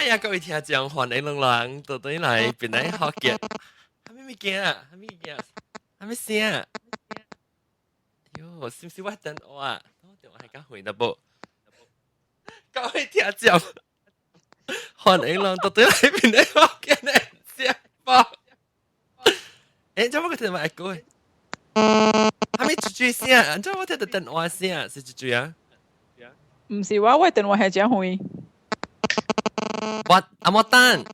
呀，各位聽眾，歡迎人到底嚟邊嚟學嘅？係咪驚啊？係咪驚？係咪聲啊？喲，是唔是我等我啊？我電話係講回答不？各位聽眾，歡迎人到底嚟邊嚟學嘅呢？聲波。誒，做乜個電話係講？係咪豬聲啊？做乜聽到電話聲啊？是豬啊？唔是我電話係講回。我阿莫丹，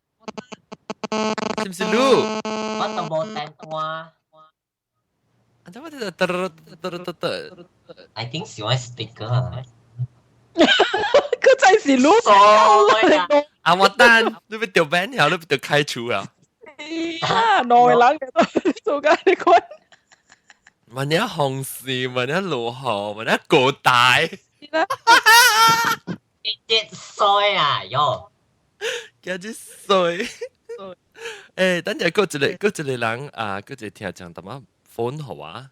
是唔是ลูก我都冇聽過。อันนั้นว่าจะเตอ I think 是我 speaker 啊。佢真係ลูก阿莫丹，你被掉 ban 了，你被掉開除啊！內冷嘅都做緊啲คนมันเนี้ย紅事，มันเนี้ย羅河，มันเนี้ย古大。一歲啊，喲！幾隻歲？誒，等陣嗰一個人啊，嗰一個聽眾點啊phone 好啊？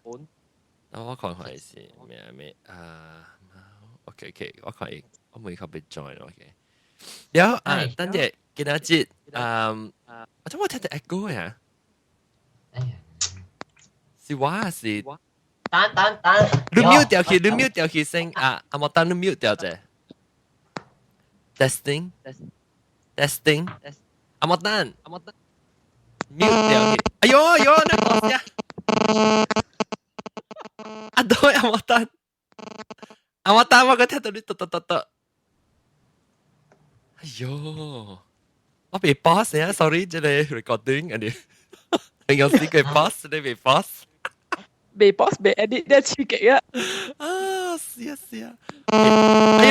那我看下先，咩啊 ？OK，我看我每個被 join OK。แล้ว等陣見下節我怎麼聽到 echo 呀？是我還是？等，你 mute 掉去聲啊！阿莫丹你 mute 掉啫。testing，阿莫丹 mute 掉去。哎呦，你講聲。阿對阿莫丹，我個聽到你嘚。哎呦，我被 boss 呀 ，sorry，這裡 recording 啊你，有時佢 boss 你被 boss。被 boss 被 edit 一次幾啊！啊，是啊！哎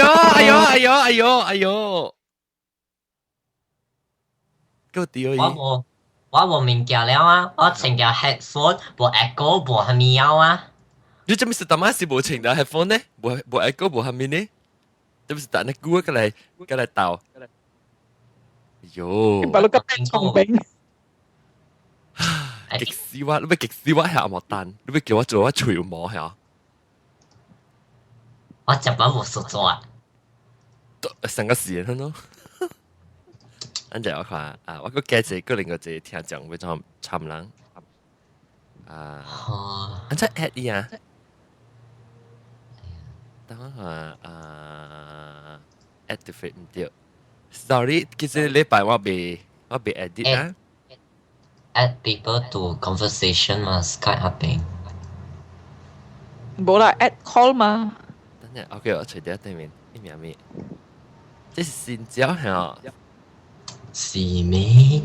呦！夠屌我冇物件了啊！我成個 headphone 冇 echo 冇係咪有啊？你做咩事？大媽是冇請到 headphone 呢？冇 echo 冇係咪呢？做咩事？但係估過嚟鬥。喲！你把你咁聰明。極屎屈，你咪極屎屈係阿莫丹，你咪叫我做我除毛係我根本冇識做啊！成個時間咯。跟住我看我個記者個另個字聽講會做參人安怎 at 伊啊？等我看activate 唔到 ，sorry，其實禮拜我被 edit 啊。Add people to conversation 嘛，Skype 下邊。冇啦 ，add call 嘛。等陣 OK，我除掉對面一秒咩？這是新疆係哦。是咩？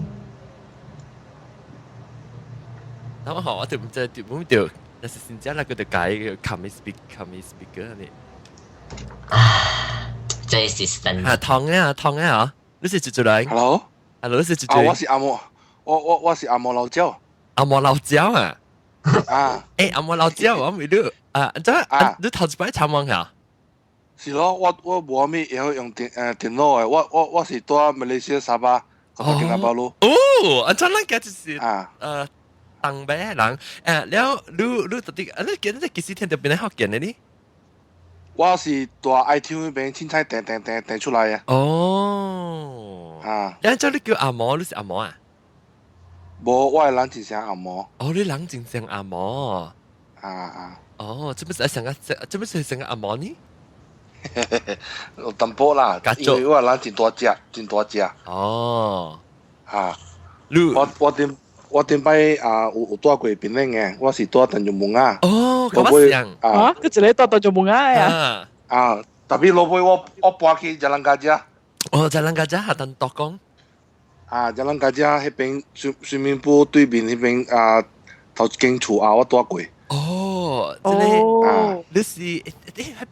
等我學我條唔知條唔條，但是新疆那個就改個 come speaker 呢。這是新。唐嘅你是住嚟 ？Hello， 你是住？我是阿莫。我是阿莫老椒。阿莫老椒啊！阿莫老椒，我未รู้你頭一擺參望下。是咯，我冇咩用電腦嘅，我是在馬來西亞沙巴，喺吉隆坡咯。哦，真係嘅就是東北人แล้วรู้ตัว啲你幾時聽到邊嚟學嘅呢？我是在 iTunes 邊凊彩訂出來嘅。哦，然之後你叫阿莫，你是阿莫啊？冇，我係人真正阿嬷。哦，你人真正阿嬷。哦，做咩成個阿嬷呢？有淡薄啦，因為我係人真大隻。哦。我頂擺有帶過檳榔嘅，我是帶鄧仲門啊。哦，咁樣。佢一個帶鄧仲門啊。特別老妹我搬去吉隆家姐。哦，吉隆家姐係鄧多講。吉隆家姐迄邊水面部對面迄邊頭一間厝我住過。哦，真係你是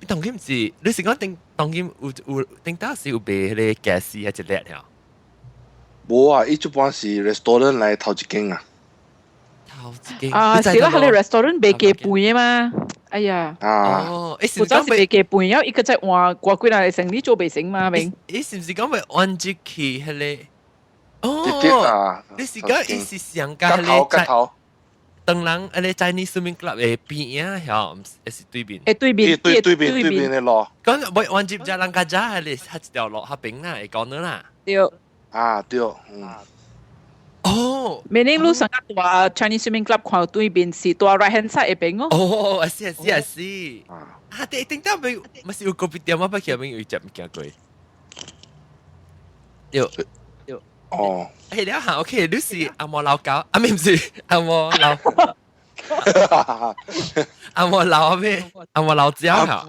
當今是你是講當今有頂到時有賣迄個 gas 還是叻呀？冇啊，伊一般是 restaurant 來頭一間啊。頭一間是啦，係你 restaurant 賣雞飯啊嘛。哎呀，負責是賣雞飯，然後一個在換過幾耐成你做備成嘛明？你是唔是講賣安吉奇迄個？哦，你是講伊是上加咧頭，當人咧在你 swimming club 嘅邊啊，係是對面。對面嘅咯。講唔係按接只人家家係你一條路下邊啦，會講到啦。對。啊对，哦， meaning 你上個大 Chinese Swimming Club 看對面是大 right hand side 嗰邊哦。哦，I see。啊，你頂到未？咪是有個別點啊？不過有隻唔見過。有。哦。誒，你行 OK，你是阿莫老狗，啊唔是阿莫老，阿莫老咩？阿莫老椒嚇。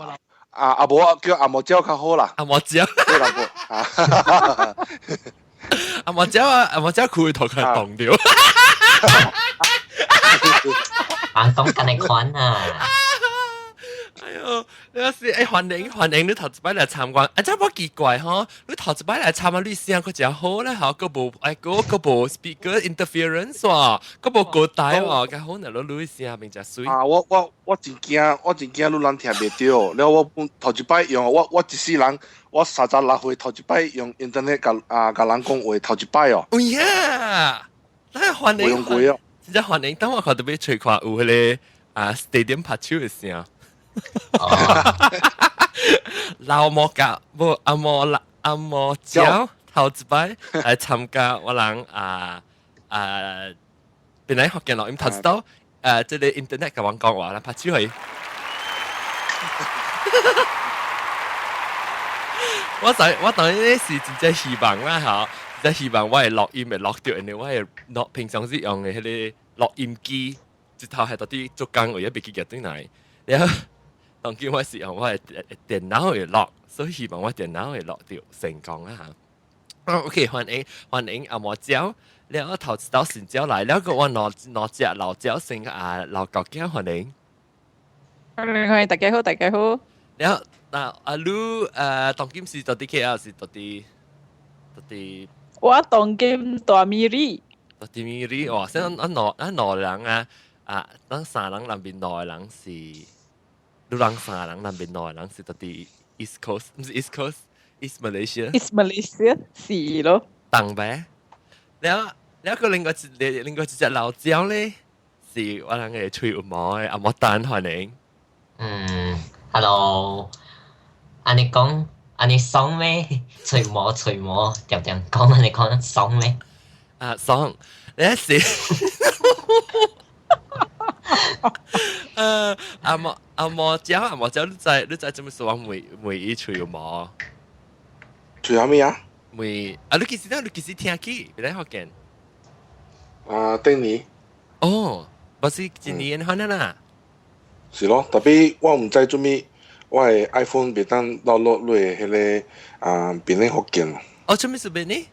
阿無叫阿莫椒較好啦。阿莫椒。阿莫椒啊，阿莫椒佢頭佢凍掉。辦公緊你款啊！哎呦，你有時歡迎你頭一擺嚟參觀，真係冇奇怪嗬！你頭一擺嚟參觀，你聲佢真好咧嚇，個部個 speaker interference 喎，個部個帶喎，咁好能攞你聲並且水。我真驚你人聽袂到，了我頭一擺用我一世人，我36歲頭一擺用 internet 甲人講話頭一擺哦。哎呀，真係歡迎，我用過哦，真係歡迎。等我看到俾吹看有迄個stadium 拍手嘅聲。老莫甲無阿莫椒頭一擺來參加我人本來學見錄音頭一道即個 internet 甲我講話啦，拍手去。我當然呢是真正希望啦嚇，真希望我係錄音會錄到，因為我係錄平常時用嘅迄個錄音機，一頭係到啲做工為咗別記入轉來，然後。當叫我是用我嘅電腦會錄，所以希望我電腦會錄到成功啦嚇。OK，歡迎阿莫椒，แล้ว頭一道新椒來，แล้ว個我攞隻老椒先老舊姜歡迎。歡迎大家好，大家好。แล้ว你當今是到底 KL 是到底？我當今大米里。到底米里哇！先攞人當三人那邊攞人是。你人三人那邊內人是到底 East Coast， 唔是 East Coast，East Malaysia。East Malaysia 是咯。東北，แล้ว個另外一隻老椒咧，是我人嘅吹毛嘅阿莫丹歡迎。Hello， 安尼講，安尼爽咩？吹毛，點講安尼講爽咩？爽，你是。阿莫椒，你在做咩事？我每一吹毛。吹啥物啊？你其實聽起，別嚟學見。頂年。哦，不是今年可能啦。是咯，特別我唔知做咩，我嘅 iPhone 袂當download落迄個便利福建。哦，做咩事便利？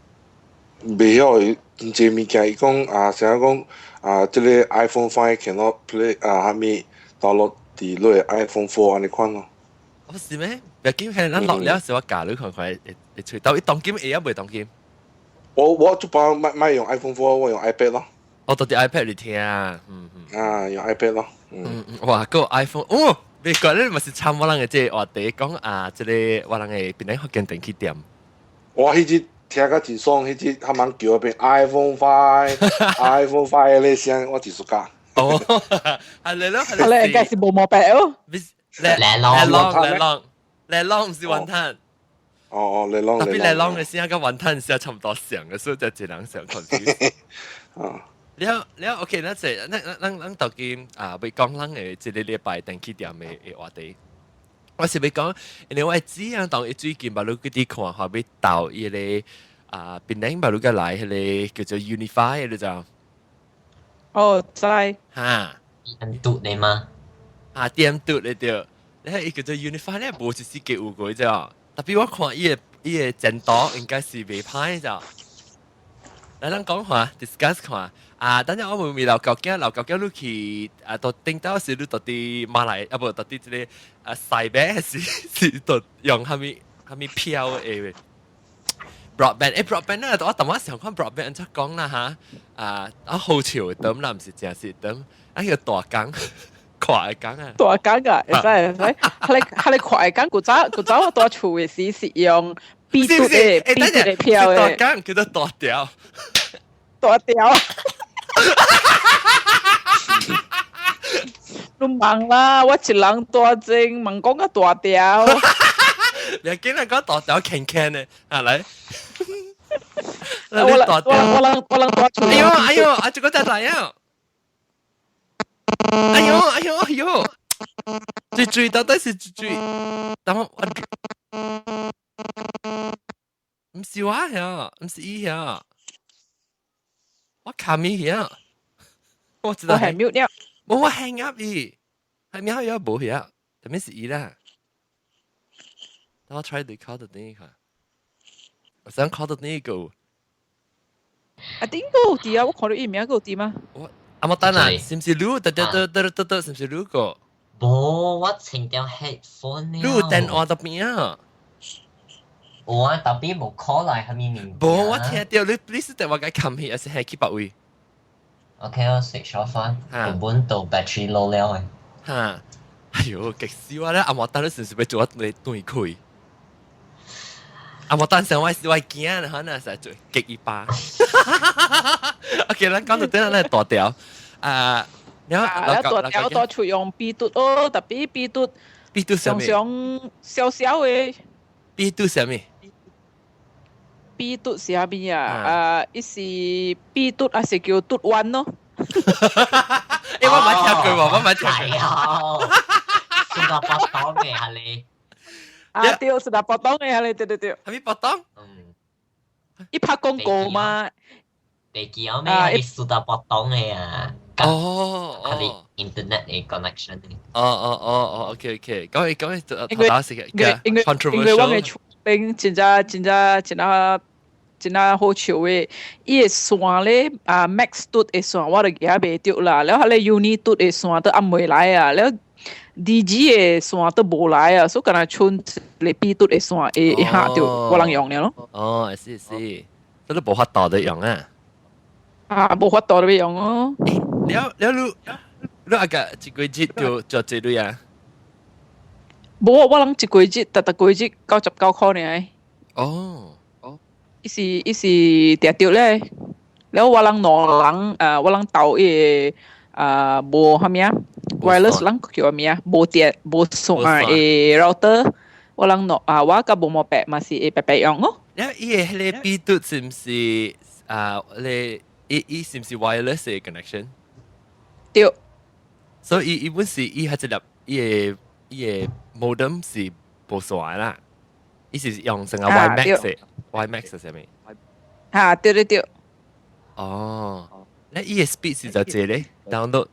袂曉真濟物件，伊講成日講即個 iPhone 5 cannot play 啥物 download 佇落 iPhone 4安尼款咯。哦，是咩？別緊係咱落了時我教你看會吹到，當今會袂當今？我做包買用 iPhone 4，我用 iPad 咯。哦，到啲 iPad 嚟聽用 iPad 咯。哇，個 iPhone 哦，別講咧，咪是參我人嘅即係話題講即個我人嘅邊個學見電器店。我迄日聽甲真爽，迄日他們叫嗰邊 iPhone 5 嗰個聲，我真熟㗎。哦，係你咯，係你應該是冇毛病哦。靚浪唔是雲吞。哦，靚浪。特別靚浪嘅聲跟雲吞聲差唔多像嘅，所以就一人上 confuse。你 OK， 咱到今要講咱嘅即個禮拜電器店嘅話題。我是要講，因為我知啊，當伊最近把你嗰啲看下要到伊個檳榔把你個來迄個叫做 Unify 你就。哦，知。嚇。點讀你嗎？點讀你對，你係叫做 Unify 咧，無就是幾有過啫。特別我看伊個前途應該是袂歹啫。嚟咱講下 discuss 看。等陣我會老舊驚你去到頂到時你到啲馬來不到啲即個西北是到用蝦米票嘅 broadband 咧，我當我想看 broadband 就講啦嚇好潮咁啦，唔是淨係咁個大工快工啊！大工啊，會使，係你快工，古早我大厝嘅時是用 B 度嘅票嘅，大工叫做大條。大條。你忙啦，我一人大隻，忙講個大條。你見人講大條傾傾呢，嚟。我多出。哎呦，啊这个在哪呀？哎呦，追到底是追，但我唔是我呀，唔是伊呀，我卡咪呀，我知道係 mute 了。我 hang up 伊，係咪有冇呀？特別是伊啦。等我 try 對 call 到呢個，我想 call 到呢個。啊，點個啲啊？我看到伊名個啲嗎？阿莫丹啊，是唔是錄？得，是唔是錄個？冇，我清掉 headphone 了。錄電話入邊啊！我特別冇 call 來係咪面？冇，我聽到你是電話嘅冚起，還是係 keep 百位？OK，我 switch off 翻，根本到 battery low 了誒。嚇！哎呦，激死我啦！阿莫丹，你是唔是要做你對開？阿莫丹想我驚，可能係做激一巴。OK，咱講到點咧大條啊！大條用 B 嘟哦，特別 B 嘟上小嘅。B 嘟係咩？B 嘟是啥物啊？伊是 B 嘟還是叫嘟彎咯？我冇聽過喎，我冇聽過。新加坡島嘅係你。啊，對，新加坡島嘅係你，對。係咪波當？伊拍廣告嘛？你記得咩？係新加坡島嘅啊。哦，係 internet 嘅 connection。OK，講頭打時嘅，因為我嘅厝邊真好笑嘅，伊個線咧啊 Max 嘟嘅線我都舉袂着啦，然後咧 Uni 嘟嘅線都按袂來啊，然後 DG 嘅線都無來啊，所以干那剩一個 B 嘟嘅線會下着我人用了咯。哦，是，都無法度得用啊。啊，無法度得用哦。你阿個一個月就做這類啊？無，我人一個月特個月99塊呢。哦。伊是定着咧，然後我人兩人我人鬥伊無啥物啊 ，wireless 人叫啥物啊，無電無線誒 router，我人我甲無毛白嘛是會白用咯。伊個迄個 B 嘟是毋是伊是毋是 wireless 嘅 connection？ 對。所以伊本是伊係一粒伊個 modem 是無線啦，伊是用成個 WiMax 嘅。WiMax 係咩？嚇，對。哦，那伊個 speed 是就這咧 download。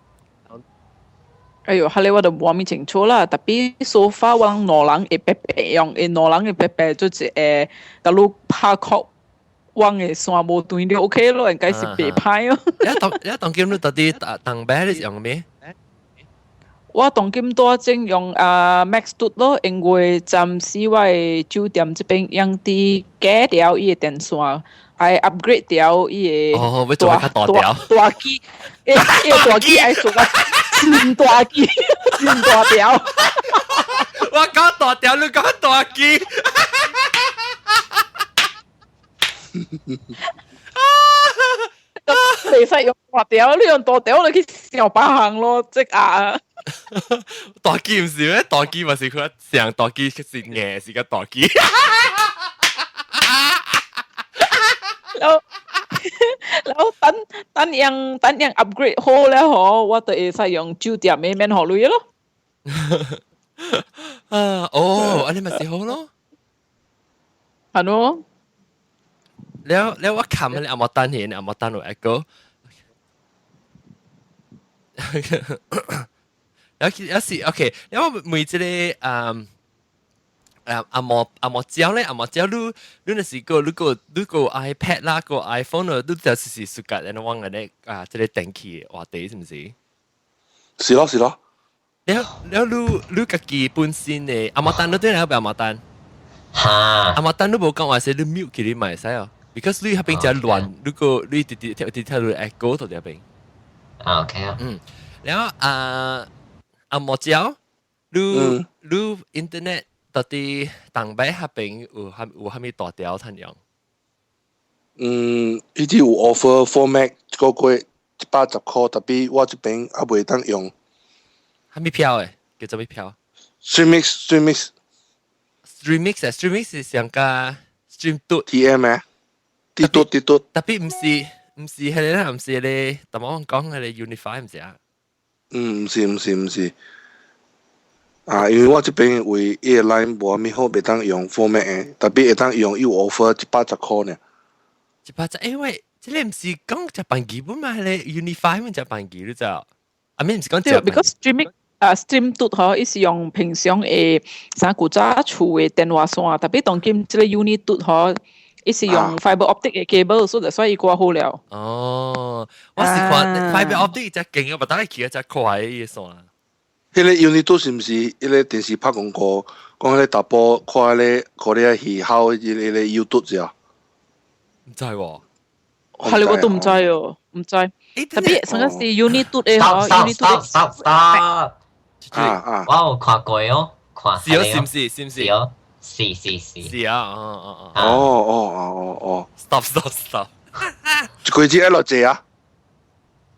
哎呦，後來我就冇咁清楚啦，特別 so far 我兩人會白用，兩人會白就是假如拍曲，我嘅線無斷就 OK 咯，應該是白拍咯。你當今你到底當白你用咩？我當今多正用Max 嘟咯，因為暫時我嘅酒店這邊用啲假掉伊個電線，愛 upgrade 掉伊個大機，伊個大機愛做個真大機，真大條。我講大條，你講大機。未使用大條，你用大條你去上百行咯，即啊！大機唔是咩？大機咪是佢上大機是硬是個大機。然後等樣 upgrade 好咧，我就會使用酒店嘅免學類咯。安尼咪是好咯。係咯。แล้วว่าคำนี่อามาตันเห็นอามาตันหรือ echo แล้วสิโอเคแล้ว每一個阿莫椒咧，阿莫椒你那時個你個 iPad 啦，個 iPhone 咯，你就是暑假然後往嗰啲即係電器話題，是唔是？是咯。แล้ว你自己本身嘅阿莫丹，你對哪個阿莫丹？嚇！阿莫丹你冇講話係你 mute 佢哋咪使哦。because 你喺邊只亂，如果你直接聽到 echo 到入邊。OK 啊。แล้ว阿莫椒，你 internet 到底當擺喺邊有係咪大條睇樣？伊啲有 offer format 個月180塊，特別我這邊也未當用。係咪票誒？叫做咩票 ？Streamix 係上架 stream 嘟 TM 啊啲嘟，特別唔是係咧，唔是咧，但我講係咧 Unify 唔是啊？唔是。啊，因為我這邊為伊個 line 無咪好，袂當用 format 嘅，特別會當用有 offer 110呢。喂，即係唔是講就辦基本嘛？係咧 Unify 咪就辦基你知啊？啊，咩唔是講對，because stream 嘟嗬，伊是用平常嘅啥古早厝嘅電話線，特別當今即個 uni 嘟嗬，伊是用 fiber optic 嘅 cable，所以掛好了。哦，我是看 fiber optic 只勁啊，但係佢只快嘅線。迄個 unit 是毋是迄個電視拍廣告，講迄個大波看迄個嗰啲戲口迄個 YouTube 啫？唔知喎，係你我都唔知哦，唔知。特別成個是 uni 嘟嘅嗬 stop ，uni 嘟 stop stop stop，我有看過哦，看是哦，是是哦，是是啊，哦，stop，佢只一落借啊！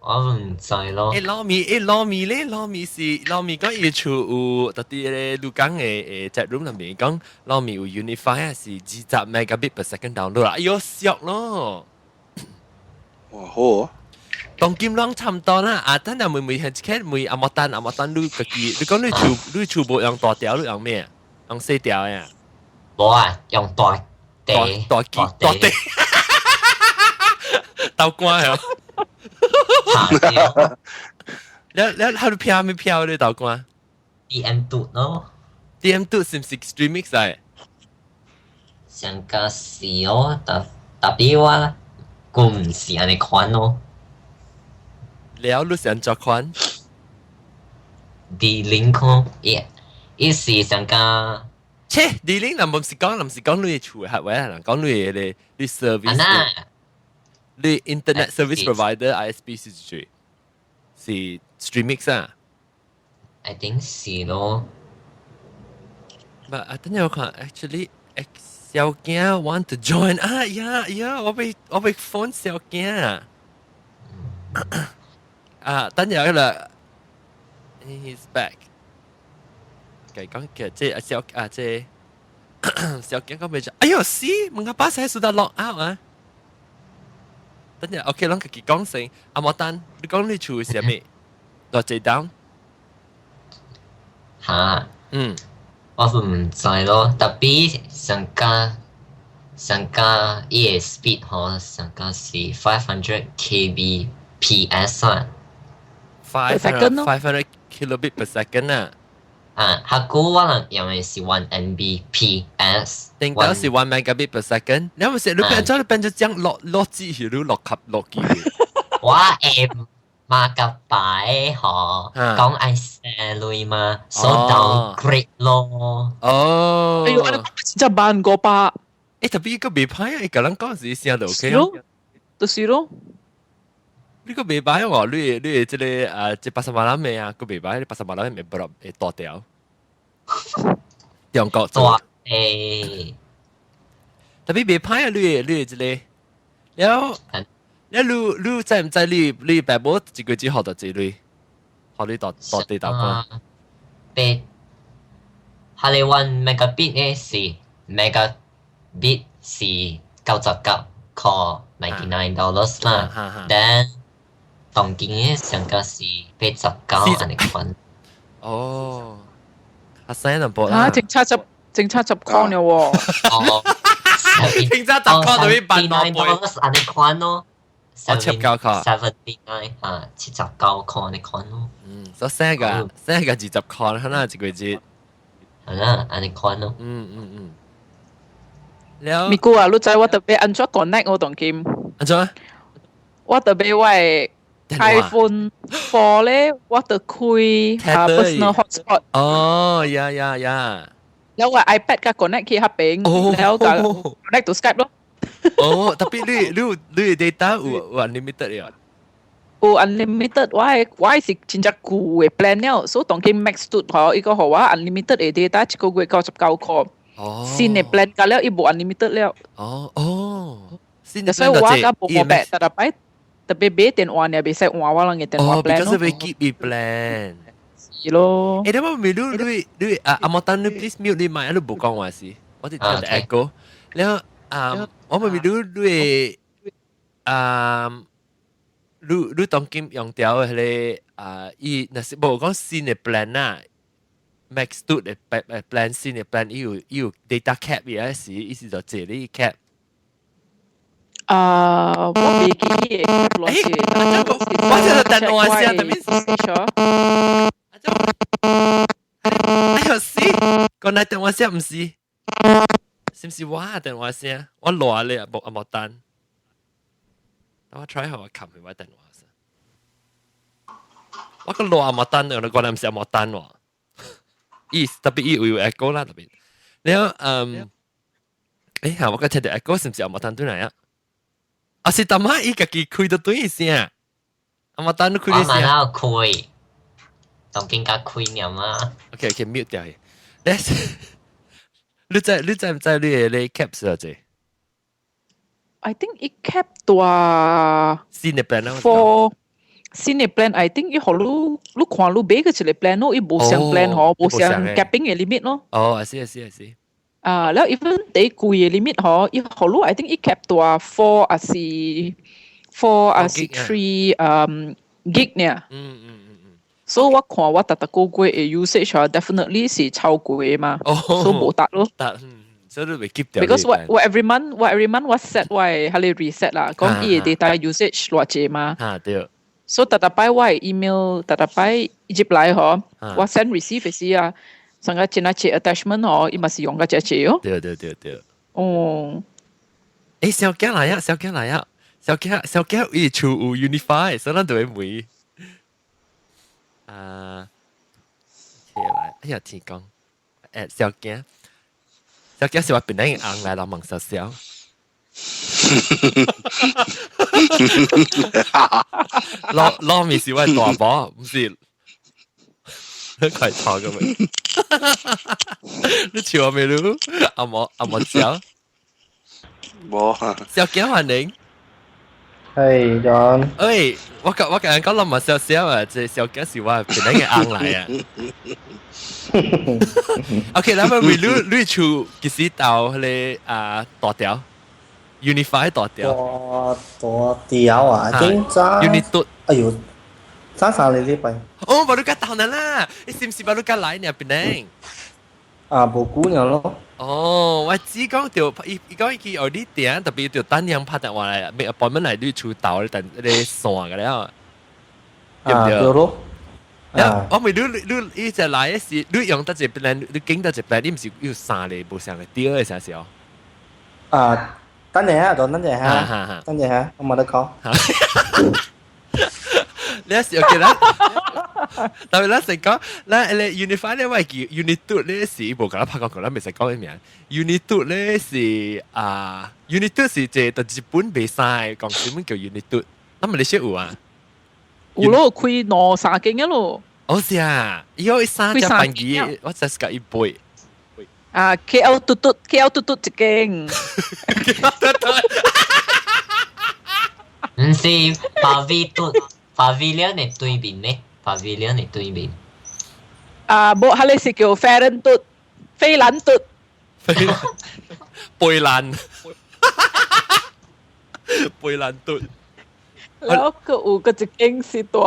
我唔知咯。撈米咧，撈米講要出有特啲咧，錄講嘅chat room 入面講撈米有 Unify 係20 megabit per second download 啦，哎呦削咯！哇好啊！當劍浪差唔多啦，啊，等下每係每阿莫丹錄個機，你講你全部用大條，你用咩啊？用細條呀？冇啊，用大地，豆乾係。แล้วเขาเพียวไม่เพียวเลยต่อกว่า DM 嘟咯， DM ตู้是唔是 streaming ใส่上加是哦，特別話佢唔是安尼款咯，แล้วรู้สึกจะควัน D0伊是上加เช่ดีลิงนำผมสิ講你處係喂嗱講你 service 安那你 internet service provider ISP 是 streaming 啊 I think 是咯， but 等下我看 actually 小驚 want to join 啊呀我被 phone 小驚啊等下啦 he's back 講嘅即係即係小驚講咩啫哎呦死mengapa saya sudah log out 啊等下 OK 啷個佢講先阿莫丹你講你處係咩落最 down 嚇，我都唔知咯，特別上加伊個 speed 嗬，上加是500 kbps 啊。500 kilobit per second 啊下個我能用嘅是1 Mbps，定到是1 megabit per second 你有冇食你變咗將落字去落級落機我馬甲擺嗬，講愛寫類嘛，所以 downgrade 咯。哦哎呦，真係萬個百，特別個未歹啊，一個人講時聲就 OK 咯，就是咯。呢個未歹喎，你即係即80萬蚊咩啊？個未歹，你80萬蚊咪不落誒多掉。中國做特別未歹啊！你即係你知唔知你爸母一個月學到幾類？學你到地道關？別下你1 megabit 嘅是 megabit 是99 $99 啦，then 當今嘅上價是89安尼款。哦，學生人播啦。啊，正差10塊了喎。哦，正差10塊對於辦內背。安尼款咯。79塊。79啊，79塊安尼款咯。所以生個20塊，可能一個月。係啦，安尼款咯。แล้ว咪估啊，你知我特別安怎 connect 我當今？安怎？我特別我係 iPhone 4咧，我特開personal hotspot。哦，呀。แล้วว่า iPad ก็ connect ที่ฮับเองแล้วก็ connect to Skype 咯。哦，特別你 data 有 unlimited 嘅。有 unlimited 我係真正舊嘅 plan 了，所以當今 Max 嘟嗬，依個好話 unlimited 嘅 data 一個月99塊。新嘅 plan 㗎แล้วอี冇 unlimited แล้ว新嘅 所以我ก็冇แบบแต่ไปเ電話เนี่ยไปใส่หัวว่าเรา嘅電話 plan because of keep it plan 係咯。但係ไม่รู้阿莫丹你 please mute 你咪喺度冇講話事，我哋聽 echo แล้ว我咪你你當今用掉迄個伊若是無講新嘅 plan 啊 ，max 度嘅 plan 新嘅 plan 有 data cap 嘅時，意思就借你 cap。我未記嘅 cap 落去，我就等我先，特別哎呦死！個奶等我先唔是，是唔是我等我先？我攞你啊冇單。我 try 下我撳佢位電話先。我個羅阿莫單，我個人唔是阿莫單喎。特別有 echo 啦，特別。然後我個聽到 echo 是唔是阿莫單對嚟啊？啊是當晚伊家己開到對先，阿莫單都開啲先。我問下開，當見架開念啊。OK mute 掉佢。你在你 cap 是幾？I think it cap 多新嘅 plan 啊。 for 新嘅 plan I think 伊互你看你買個一個 plan 咯，伊無上 plan 吼，無上 capping 嘅 limit 咯。哦，I see。然後 even 第貴嘅 limit 吼，伊互你 I think 伊 cap 多4還是3 gig 呢。所以我看我特個月嘅 usage 啊 ，definitely 是超過嘅嘛，所以冇得咯。所以你未 keep 掉。Because what every month 我 set 我係喺你 reset 啦，講伊嘅 data usage 偌濟嘛。對。所以特擺我嘅 email 特擺入來嗬，我 send receive 嘅時啊，成個前一隻 attachment 嗬，伊咪是用個隻隻哦。對。哦。小驚來啊！小驚伊處有 unify，所以咱就會每起來，哎呀天公，小驚是話本來硬來到問小。攞面是我大寶，唔是你快錯嘅咪？你笑我未รู้阿莫笑。冇啊。小驚還寧。係John。我講諗埋少啊，即係小驚是話本來硬來啊。OK， 那麼你處幾時到迄個大條 Unify 大條？大條啊，應該 Unit 哎呦，三禮拜。哦，baru ka tahun lah. SMC baru ka lain ya Penang. 無久了咯。哦，我只講條，伊講伊有啲點，特別條單樣拍電話嚟，make appointment 嚟你出道，但你線嘅了，對唔對？對咯。我咪你一隻來嘅時，你用得隻 plan， 你經得隻 plan， 你唔是要三嚟冇上嘅屌嘅時候。等陣啊，等陣啊，我冇得講。你有時 OK 啦，但係咧成講咧，你 Unify 咧，我係叫 Unit 咧是冇講啦，拍講啦，未使講嘅名。Unit 咧是Unit 是即係日本比賽講什麼叫 Unit？ 咁咪你識有啊？有咯，開攞三間嘅咯。哦是啊，以後三隻班機，我just 夾一杯。KL 嘟嘟一間。唔是Pavilion 嘅對面咩 ？Pavilion 嘅對面。冇，佢哋是叫飛蘭嘟，貝蘭嘟。แล้วก็有個一間是大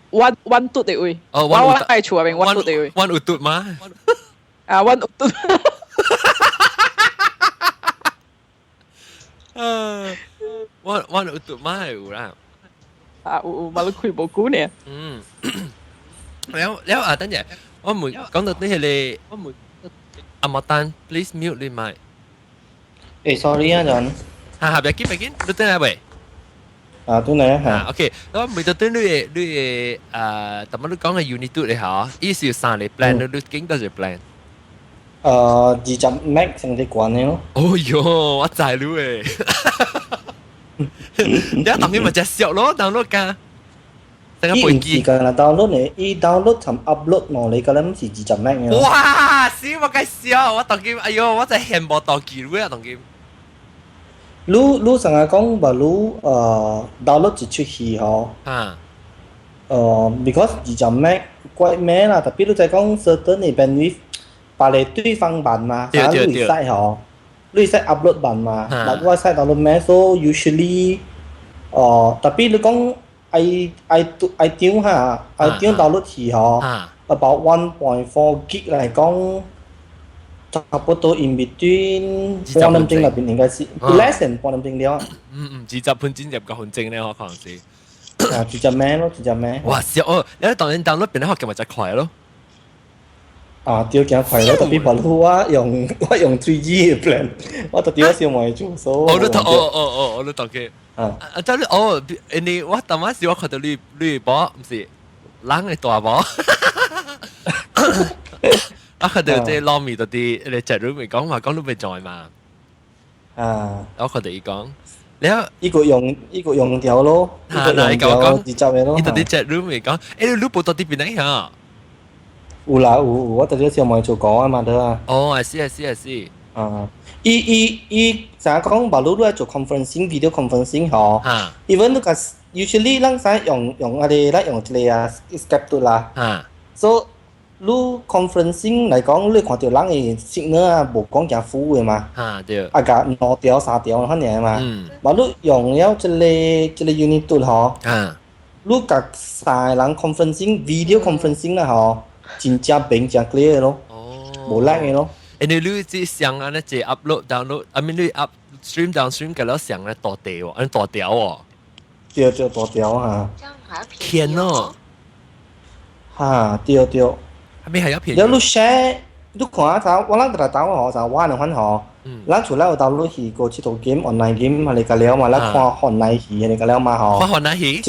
one 嘟的位。我喺厝入面one嘟的位。one 有嘟嗎？one 有嘟。one 有嘟嗎？係有啦。有冇開無久呢？แล้ว等陣，我唔講到呢係你，我唔阿莫丹 ，please mute 你咪。sorry 啊，John。下邊你等下喂。對呢嚇。OK，咁每到對你特麼你講嘅 unit 你嚇，意思要三嚟 plan，你經得住 plan。20 meg 成隻管嘅咯。哦喲，我知了誒。而家當然咪就笑咯，download 㗎。伊唔是㗎啦 ，download 你，伊 download 同 upload 落嚟㗎啦，唔是20 meg 嘅。哇！死我計笑，我當佢，哎呦，我真係羨慕當佢喎，當佢。你成日講話你download 一出戲吼，because 20 meg 貴咩啦，特別你在講 certain 嘅 bandwidth，把你對方版嘛，嚇你使吼，你使 upload 版嘛，哈但我使 download 咩？So usually，tapi 你講 iTunes 哈，iTunes download 起嗬，about 1.4 gig 嚟講，差不多 in between 半粒鐘入邊應該是 less than 半粒鐘了啊。20分鐘咧，我可能是。啊，直接咩咯，直接咩？哇！笑哦，你當然 download 變得學嘅咪就快咯。啊，屌勁快咯！特別保護我用 3G 嘅 plan，我特別少買做，所以我都當嘅。即係你我當晚時我看到你波唔是冷嘅大波。我看到即係攞面嗰啲，你隻佬咪講話講都未在嘛。啊，我看到伊講。แล้ว依個用掉咯，依個用掉自習嘅咯。依度啲 chat room 嚟講，誒你報到啲邊嚟嚇？有啦有，我特別少咪做講啊嘛得啊。哦，I see。啊，成日講話你都係做 conferencing、video conferencing 嗬。嚇。even 都個 usually 咱使用我哋咧用一個啊 Skype 啦。嚇。so 你 conferencing 嚟講，你看到人嘅 signal 啊，無講講負嘅嘛。嚇對。啊個2條3條嗰啲嘛。mà 你用了一個 unit 嗬。啊。你個曬人 conferencing、video conferencing 啦嗬，真正平真 clear 咯。哦。無 lag 嘅咯。誒你只上啊，你只 upload download，I mean 你 up stream downstream 嘅แล้ว上咧大條喎，大條喎。對大條嚇。天咯。嚇對。係咪係有片？有你 share， 你看下就我哋打我就玩嚟玩嗬。咱除了有 download 去個這套 game online game 係你個了嘛，咱看 online 戲係你個了嘛嗬。看 online 戲？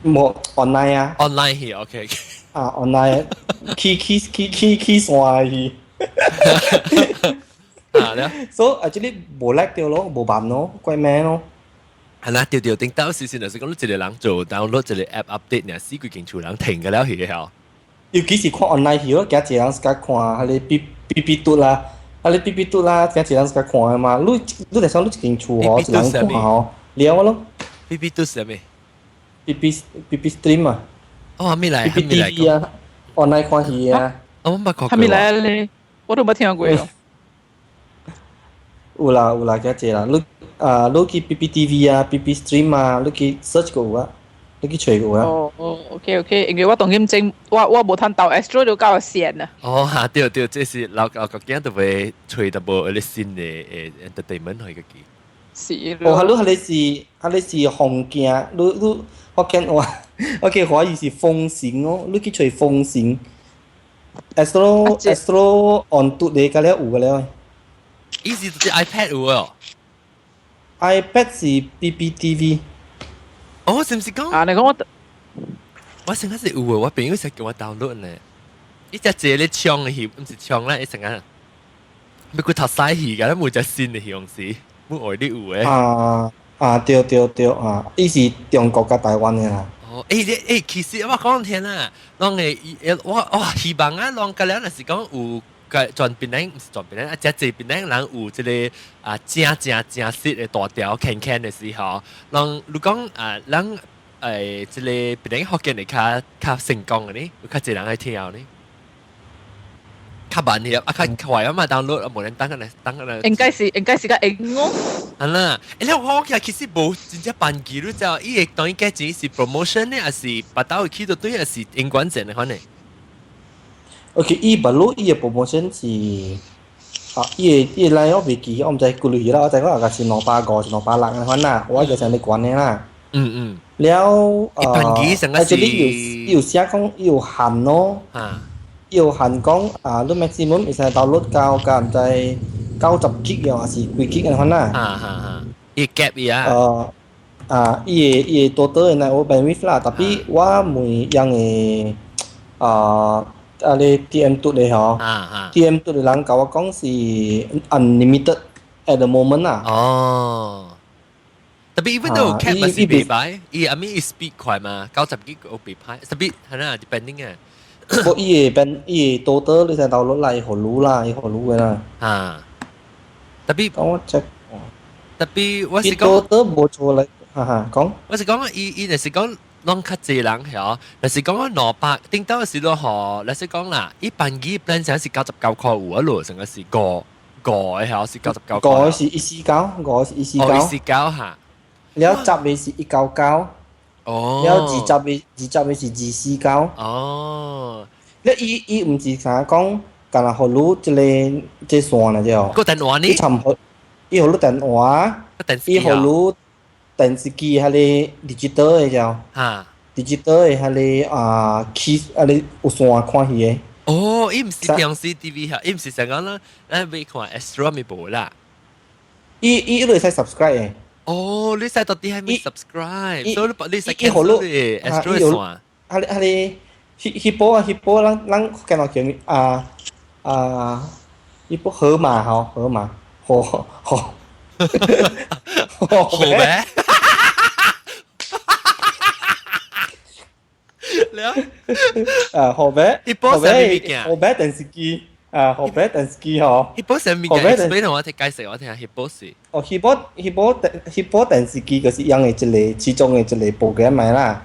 冇 online 啊。online 戲 OK。啊 online 去線戲。啊咧。所以actually 無叻掉咯，無辦咯，怪咩咯？係啦，調頂到時先，就是講你一個人做 download 一個 app update 呢，死幾件厝人停嘅了去嘅嗬。尤其是看 online 戲咯，幾人自家看，係你 B 嘟啦，係你 B 嘟啦，幾人自家看嘅嘛。你嚟講你一間厝嗬，一人看嗬，了咯。B 嘟係咩 ？B stream 啊。哦，未嚟 ，B TV 啊，online 看戲啊。我冇講過。係咪嚟咧？我都冇聽過咯。有啦，幾啦，你去 BBTV 啊、BB stream 啊，你去 search 過啊，你去找過啊。OK，因為我當今正我冇睇到 Astro 就較線啊。哦，嚇對，這是老個驚都會吹到部啲新嘅entertainment 去嘅機。是咯。哦，你是紅鏡，你我見華語是風扇咯，你去找風扇。Astro on 嘟你個了有個了。依是啲 iPad 有喎。iPad 是 BBTV。哦，是唔是講？啊，你講我成日是有喎，我朋友成日叫我 download 呢。依隻字你唱嘅戲，唔是唱啦，一成日。咪佢頭曬戲㗎，每隻新嘅戲用時，每外啲有嘅。對啊，依是中國甲台灣嘅啦。哦，其實我講聽啦，當我希望啊，當個人是講有。個轉變咧，唔是轉變咧，只變咧，人有即個正實嘅大條輕嘅時候，人如講人即個變咧學嘅嚟較成功嘅呢，有較濟人去聽呢，較慢啲較快啊嘛 download 啊，無人等緊。應該是個英語。係啦，你我其實冇真正辦記錄就，伊當然嘅只是 promotion 呢，還是把刀去到對，還是英文正嘅可能。OK， 伊baru 伊個 promotion 是伊個來我未記，我唔知顧慮啦，我知我係是250、260嘅款啦，我就想你管嘅啦。了actually 有寫講有限咯，有限講你 maximum 會使 download 到唔知90 G 又還是幾 G 嘅款啦。伊 gap 伊啊。伊個 total 係我 bandwidth 啦，但係我每樣嘅你 TM 嘟你嗬，TM 嘟你人教我講是 unlimited at the moment 啊。哦，特別 even though cap 係被擺，I mean speed 快嘛，90 G 我被拍，特別係啦 ，depending 啊。不，伊個 total 你先download 嚟好攞啦，好攞嘅啦。特別講我 check， 特別我是講 total 冇錯嚟，講。我是講伊就是講。啷較濟人係，但是講200，頂到是咯嗬，但是講啦，一般機 plan 成是99塊有啊咯，成個是個係是99個是149，個是149， 149嚇。了集嘅是199，哦。了二集嘅是249。哦。了伊唔是啥講，干那好路即線啦啫。個電話呢？伊尋好，伊好路電話，伊好路電視機係你 digital 嘅啫。嚇。digital 嘅係你key 係你有線看戲嘅。哦，伊唔是平時 TV 嚇，伊唔是成講啦，咱未看 Astro 咪無啦。伊都會使 subscribe 嘅。哦，你使到底係咪 subscribe？所以你使 cancel 嘅 Astro 嘅線。係你迄波咱見到叫迄波河馬吼，河馬好咩？河馬，迄波係咩物件？河馬電視機河馬電視機吼。迄波係物件？explain 同我聽解釋，我聽下迄波是。哦，迄波電視機就是用嘅一個其中嘅一個 program 嚟啦。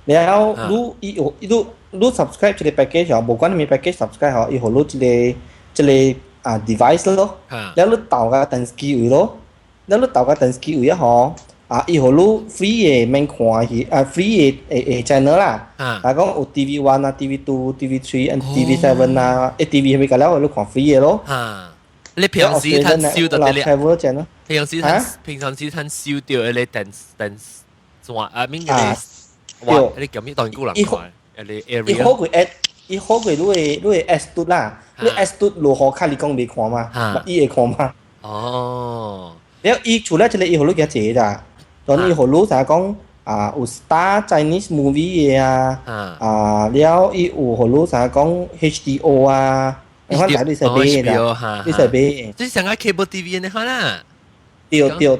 然後你 subscribe 一個 package 吼，無管咩 package subscribe 吼，伊互你一個device 咯。然後你導個電視機位咯，然後你導個電視機位吼，伊互你 free 嘅免看戲free 嘅channel 啦。但講有 TV1 啊、TV2、TV3、TV7 啊，TV 咪個了，你看 free 嘅咯。你平時睇燒到啲咧？平時睇燒掉嗰啲電線面嘅。哇！你咁樣當然高能看，你 area。伊好過你會 S 嘟啦，你 S 嘟落河卡你講未看嘛，伊會看嘛。哦。แล้ว伊除了這個伊好多幾隻咋，當伊好多就係講有 Star Chinese movie 嘅แล้ว伊有好多就係講 HDO 你看大啲細俾嘅啦，啲細俾。即係成個 cable TV 你看啦。對，有線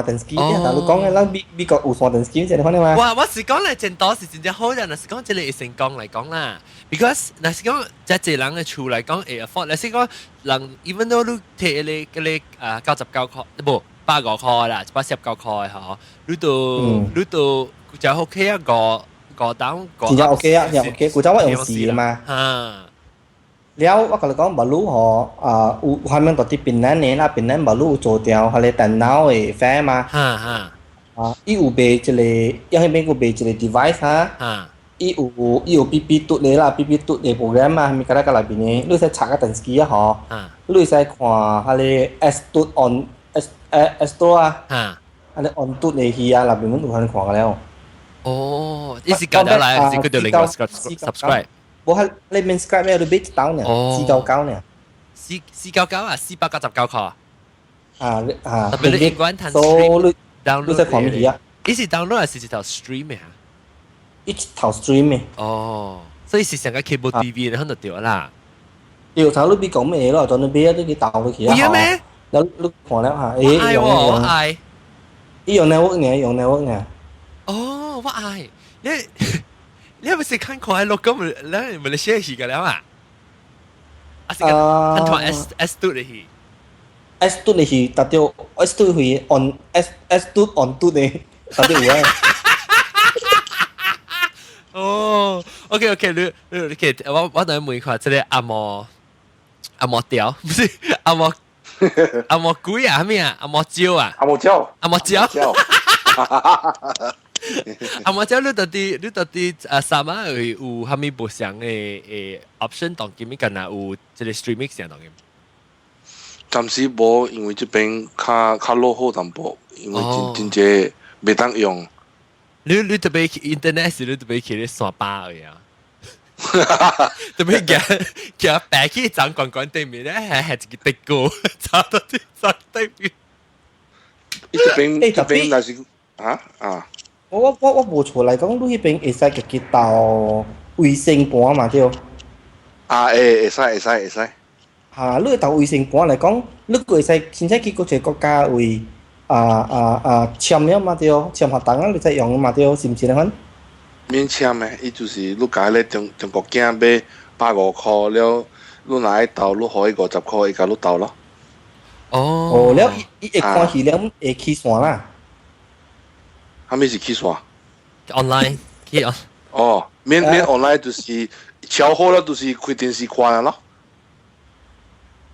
電視機，大陸講嘅啦，美國有線電視機即係你看到嘛？哇！我是講嚟真多是真正好人，若是講即係成功嚟講啦。Because 若是講即係人嘅厝嚟講會 afford，若是講人 even though 你摕嗰99塊，唔85塊啦，89塊嗬，你都就 OK 啊，個檔個。就 OK 啊，就 OK，古早我用試嘛。แล้วว่าก็เลยก็บรรลุหอความมันตัวที่เป็นนั้นเนี่ยนะเป็นนั้นบรรลุโจเดียวเขาเลยแต่หนาวแฟมาอีอุเบจเลยยังให้เป็นอุเบจเลย device ฮะอีอุปีตุเลยล่ะปีตุเลยโปรแกรมมามีกระดาษกระดาษแบบนี้รู้ใช้ฉากกับตันสกีอ่ะหอรู้ใช้ขวาเขาเลย S ตุ on S ตัวเขาเลย on ตุเลยเฮียล่ะเป็นมันถูกทันขวากันแล้วโอ้นี่สิการอะไรสิก็เดี๋ยวลิงก์ subscribe我係你免 subscribe 咩？你俾刀呢？499呢？499啊，499塊。特別你英文睇 stream，download 你睇咩嘢啊？呢是 download 係一條 stream 嘅嚇？一條 stream 嘅。哦，所以是成個 cable TV 你喺度掉啦。掉頭你俾講咩咯？當你俾一啲導佢其他。有咩？你看了嚇？我愛。用 network 嘅。哦，我愛。你係咪是看快樂咁？你咪你 share 戲㗎啦嘛？是個看台 S 嘟嚟戲。S 嘟嚟戲，但係 S 嘟戲 on S 嘟 on 嘟嚟，但係有啊。哦 ，OK， 你我等問一下，即係阿莫雕，唔是阿莫鬼啊？咩啊？阿莫蕉啊？阿莫蕉。阿莫蕉，你到底sama 有蝦米不相嘅option 當今咪敢有即個 streaming 上當今？暫時冇，因為這邊較落後淡薄，因為真正未當用。你特別 internet 時，你特別去咧刷巴嘅啊！特別夾白起長關對面咧，係一個地高，走到對面。這邊那是我冇錯嚟講，你嗰邊會使去到衛星盤嘛對？會使。你到衛星盤嚟講，你會使先使去嗰個國家為簽了嘛對？簽合同啊，你使用嘛對？是唔是咧？免簽嘅，伊就是你家咧中國境買85塊了，你拿去投，你可以50塊，伊甲你投咯。哦，了伊會看戲了，會起線啦。係咪是起線 ？online 起啊？免 online 就是超好啦，就是開電視看咯。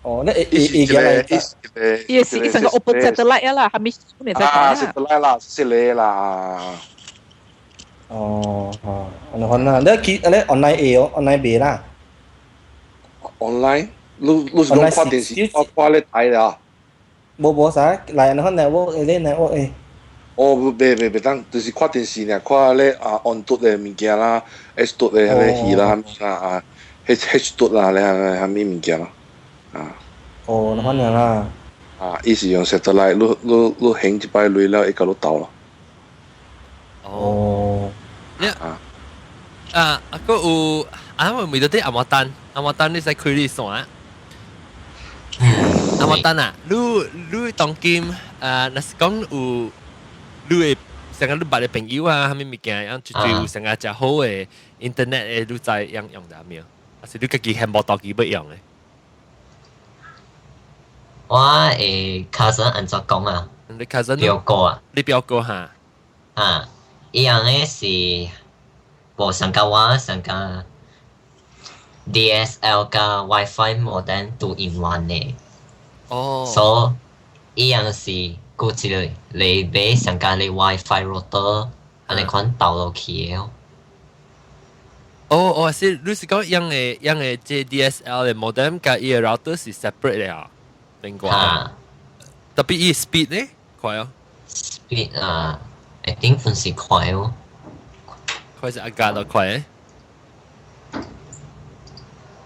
哦，那一個嚟伊是伊成個 open satellite 啦，係咪你在啊講，satellite 啦，是你啦。哦哦，那佢咧 online A 哦，online B 啦。online，你是講看電視，看咧睇啊？冇啥，嚟那 network 咧 network 誒。哦，袂當，就是看電視呢，看咧on 嘟嘅物件啦，S 嘟嘅迄個戲啦，H 嘟啦，咧蝦米物件啦，啊。哦，那啦。啊，伊是用 satellite，你行一擺累了，會甲你到咯。哦。個有我未到啲阿莫丹你使開你線啊？阿莫丹啊，你當今若是講有你會成個你捌嘅朋友啊，蝦米物件，樣絕對有成個真好嘅 internet 嘅，你知樣用得未？還是你家己係無道具要用嘅？我cousin 安怎講啊？你 cousin 表哥啊？你表哥哈？啊，伊樣誒是無上加我上加 DSL 加 WiFi modem 2 in 1嘅。哦。所以伊樣是顧一個你買上加你 WiFi router，安尼款導落去嘅哦。哦，是你是講樣嘅即 DSL 嘅 modem 加伊個 router 是 separate 嘅啊？明白。特別伊 speed 咧快哦。speed 啊，一定分是快哦。快是阿加到快誒。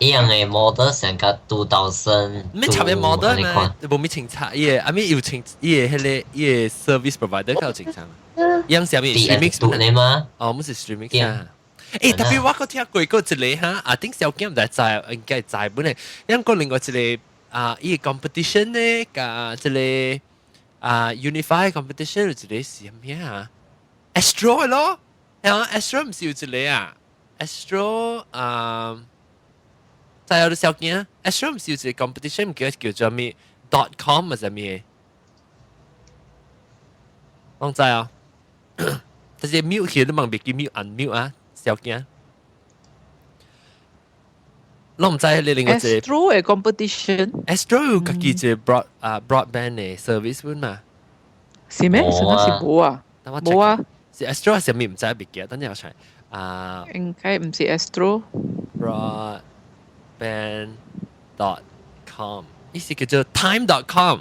伊樣嘅 model 成個2000。咩插嘅 model 咩？冇咩清查，伊個阿咪有清伊個迄個伊個 service provider 夠清查。伊樣是阿咪 streaming 你嘛？哦，唔是 streaming 啊。誒，特別我個聽過個一個哈，定小game唔知應該知本嚟。因個另外一個伊個 competition 咧，甲一個unify competition 有一個是咩啊 ？Astro 咯，係啊 ，Astro 唔是有一個啊 ？Astro 在有啲小件 ，Astro 唔是有一個 competition 叫做咩 .com 或者咩？我知啊，但係 mute 佢都問別叫 mute unmute 啊。小件，我唔知你另外一個 Astro 嘅 competition。Astro 有家己一個broadband 嘅 service 本嘛？是咩？是冇是冇啊？冇啊？是 Astro 係咩唔知別嘅，等陣我查應該唔是 Astro。broadband.com， 意思叫做 time.com。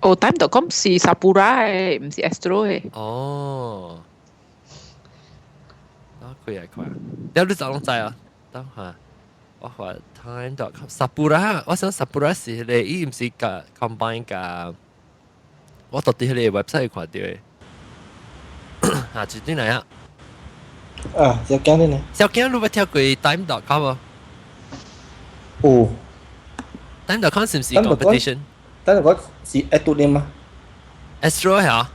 哦 ，time.com 是 Sapura 嘅，唔是 Astro 嘅。哦。佢係佢，有啲就攏知啊。等下，我話 time.com Sapura，我想 Sapura 是你，伊唔是甲 combine 甲，我到底迄個 website 看到嘅。嚇，就點嚟啊？小驚啲呢？小驚你有跳過 time.com 啊？哦 ，time.com 是唔是 competition？ 等陣講是 Astro 啲嘛 ？Astro 係啊。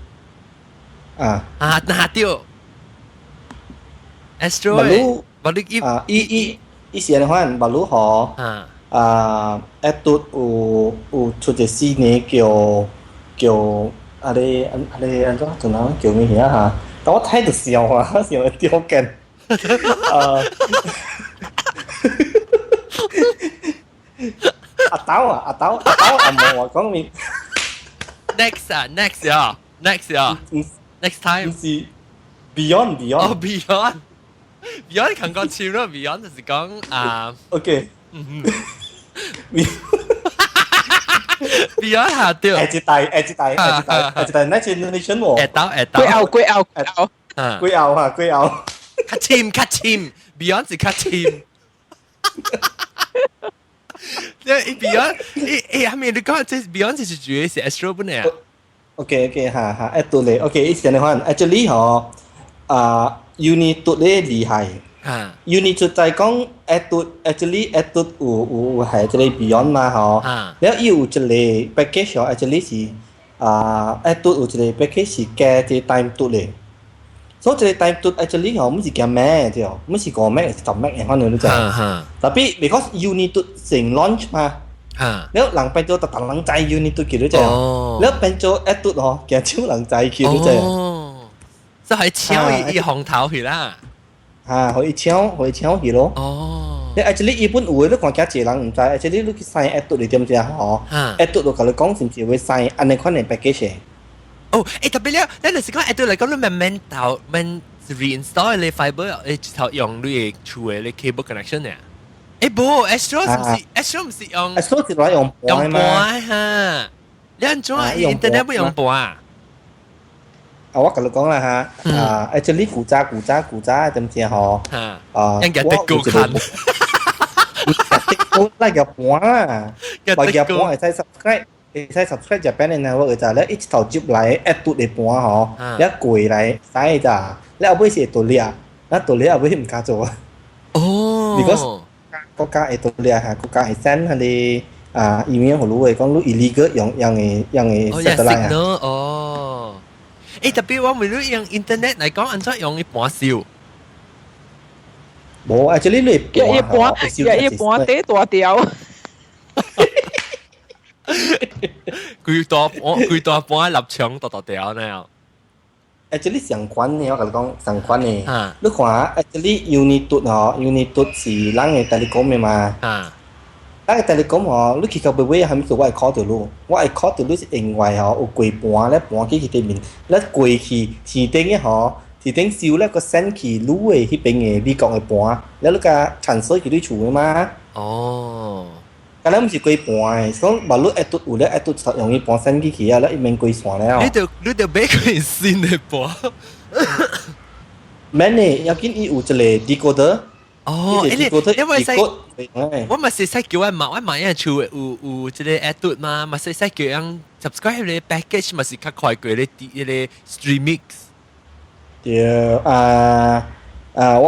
那掉。Astro baru伊是安尼款baru 吼Astro 有出一四年叫安怎仲有叫咩嘢啊？但我睇就笑啊，笑到丟緊。阿豆啊冇講面。Next 啊，next 啊，next time。是 Beyond。哦 Beyond。Beyond 近個超咯 ，Beyond 就是講OK。Beyond 下掉。下一代 next generation 喎。龜牛。cut team。Beyond 是 cut team。Beyond，係咪你講即係 Beyond 就是主要是 Astro 本嚟啊？OK，嚇，Astro 嚟。OK，以前嘅話 ，actually 嗬，Unitude 咧厲害。Unitude 就係講 actually 有係一個 Beyond 嘛嗬。然後有一個 package 嗬 ，actually 是Astro 有一個 package 是加啲 time 度嚟。所以一個 time 度 actually 嗬，唔是加 Mac 啫，唔是5 Mac 10 Mac 嘅，可能你知。tapi because Unitude 成 launch 嘛。แล้วหลังเป็นตัวตัดหลังใจUnitude 叫到啫。แล้วเป็นตัว Astro 嗬，其實超能ใจ叫到啫。即係超一行頭去啦。可以超去咯。你 actually 日本有誒，你看幾濟人唔知 ，actually 你去 sign add 你點知嗬？add 就同你講，是唔是會 sign 安尼款嘅 package？哦，特別了，你是講 add 嚟講，你慢到慢 reinstall 你 fiber， 直頭用你厝嘅你 cable connection 嘅。冇 Astro 唔是用 Astro 是攞用盤嘛？嚇，你安怎 internet 不用盤啊？我同你講啦嚇，actually 古早點知嗬？人家得高看，我拉個盤啊，話個盤係使 subscribe。你使 subscribe 就俾你นะ，我就咧一頭接嚟 add 到你盤嗬，一攰嚟使咋，你後尾是到你啊，那到你後尾唔加做啊。哦，如果國家係到你啊，國家係 send 你email 好攞嘅，講攞 illegal 用嘅 satellite 啊。哦，特別我咪攞用 internet 嚟講，安怎用一盤燒？冇，actually 你一盤地大條。佢大半立場大條呢。actually 相關嘅，我同你講相關嘅。你看 actually Unit 是人嘅 telecom 嘅嘛。人嘅 telecom 嗬，你去到邊位係咪做我係 call 到你？我係 call 到你是因為嗬有貴盤咧，盤去對面，你貴去市頂嘅嗬，市頂燒咧個 send 去你嘅嗰邊嘅美國嘅盤，你個 transfer 去你厝嘅嘛。哦。但係唔是貴盤嘅，所以話你 add 有咧 add 實用嘅盤 send 去啊，你一面貴線咧。你就買佢新嘅盤。咩呢？要見伊有一個 decoder。哦，因為我咪是使叫我買一處有即個 add 嘛，咪是使叫人 subscribe 你 package 咪是較快過你 streaming。對我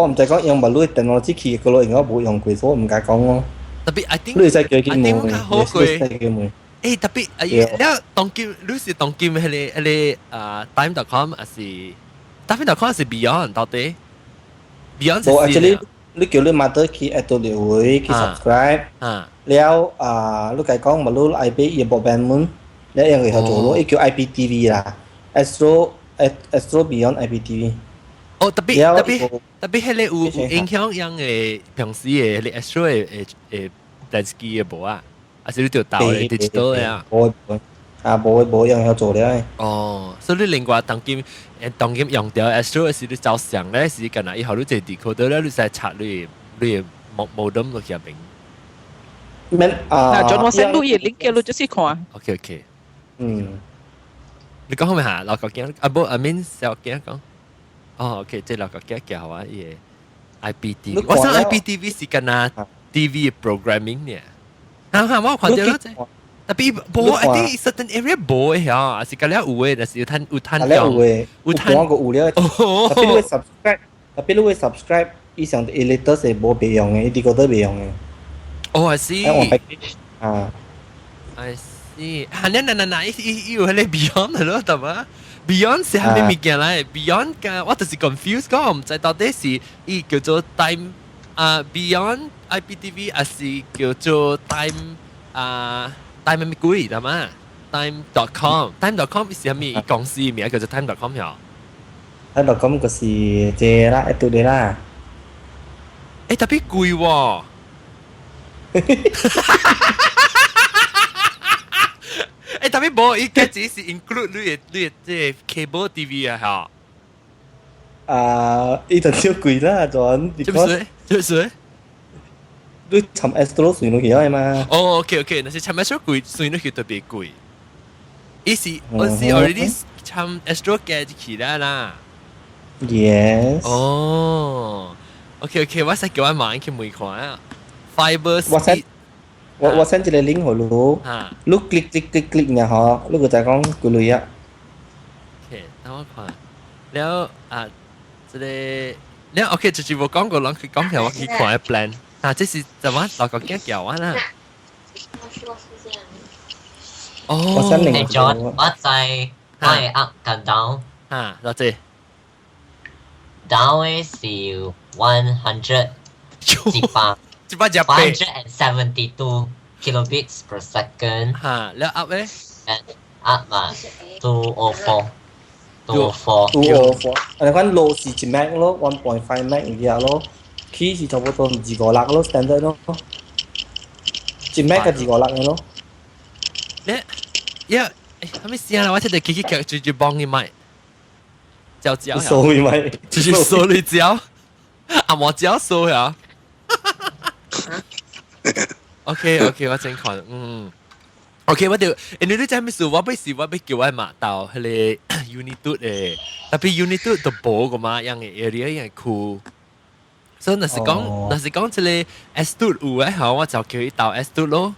唔知講用乜嘢電腦機器個咯，我冇用過，所以我唔敢講咯。特別 I think 你使叫佢冇較好過。特別你當今你是當今迄個time.com 還是 time.com 還是 Beyond 到底 ？Beyond 是actually 你叫你 mother 去 add 到你會去 subscribe，แล้ว你計講乜嘢 IP 嘢播版門，แล้วยัง佢做咯，叫 IPTV 啦 ，Astro Beyond IPTV。哦，特別迄個有影響人嘅平時嘅迄個 Astro 嘅電視機嘅無啊，還是你條導嘅 digital 嘅啊？冇樣做咧。哦，所以你另外當今用掉 Astro 嘅時，你照相咧是近來以後你就 decoder 咧，你使插你modem 落去入邊。嗱，仲我 send 錄嘢 link 嘅，你就是看。OK。你講後面下劉國堅不I mean 小堅講。哦 ，OK， 即係劉國堅叫啊，嘢 IPTV。我想 IPTV 是近啊 TV programming 呢。我看到啦，即係。tapi bo I think certain area bo ya asik kali uwe dah si utan有咧，tapi 你會 subscribe 以上嘅 latest 係冇備用嘅，啲個都備用嘅。Oh I see。I see。嗱，有係你 Beyond 係咯，係嘛？Beyond 是係咩物件嚟 ？Beyond 嘅我就是 confused 講，唔知到底是伊叫做 Time Beyond IPTV 還是叫做 Time 咪貴係嘛 ？Time.com 是咩公司名叫做 Time.com 呀 ？Time.com 個是借啦，一度嚟啦。特別貴喎。特別冇，伊個只是 include 你即 cable TV 啊嚇。伊就少貴啦，仲。就是你尋 Astro 算落去係嘛？哦 ，OK， 但是尋 Astro 貴，算落去特別貴。我是 already 尋 Astro 嘅起來啦。Yes。哦 ，OK， 我使叫我買去買看啊。Fiber speed。我 send 一個 link 俾你，你 click เนี่ย嗬，你個就講佢類啊。OK，等我看。แล้ว即係แล้ว OK， 就是我講過，佢講嘅我去看 plan。這是怎麼老國驚叫啊啦？哦，你 John， 我在係 up 跟 down。多謝。Down 是100 172 kilobits per second。แล้ว up 咧 ？up 嘛204。你講 low 是1 Mbps 咯，1.5 Mbps 而家咯。key 是差不多2.5咯 standard 咯，一 Mac 嘅2.5嘅咯。咧，呀，係咪先啊？我睇到幾腳最幫你買，就只有數咪，就是數你只有，阿莫只有數呀。OK，我正看，OK，我哋，你都真係數，我要叫我買到係你 Unitude 嘅，特別 Unitude 都冇個嘛，樣嘅 area 樣酷。所以那是講即係 S2 有誒，好，我就叫佢到 S2 咯。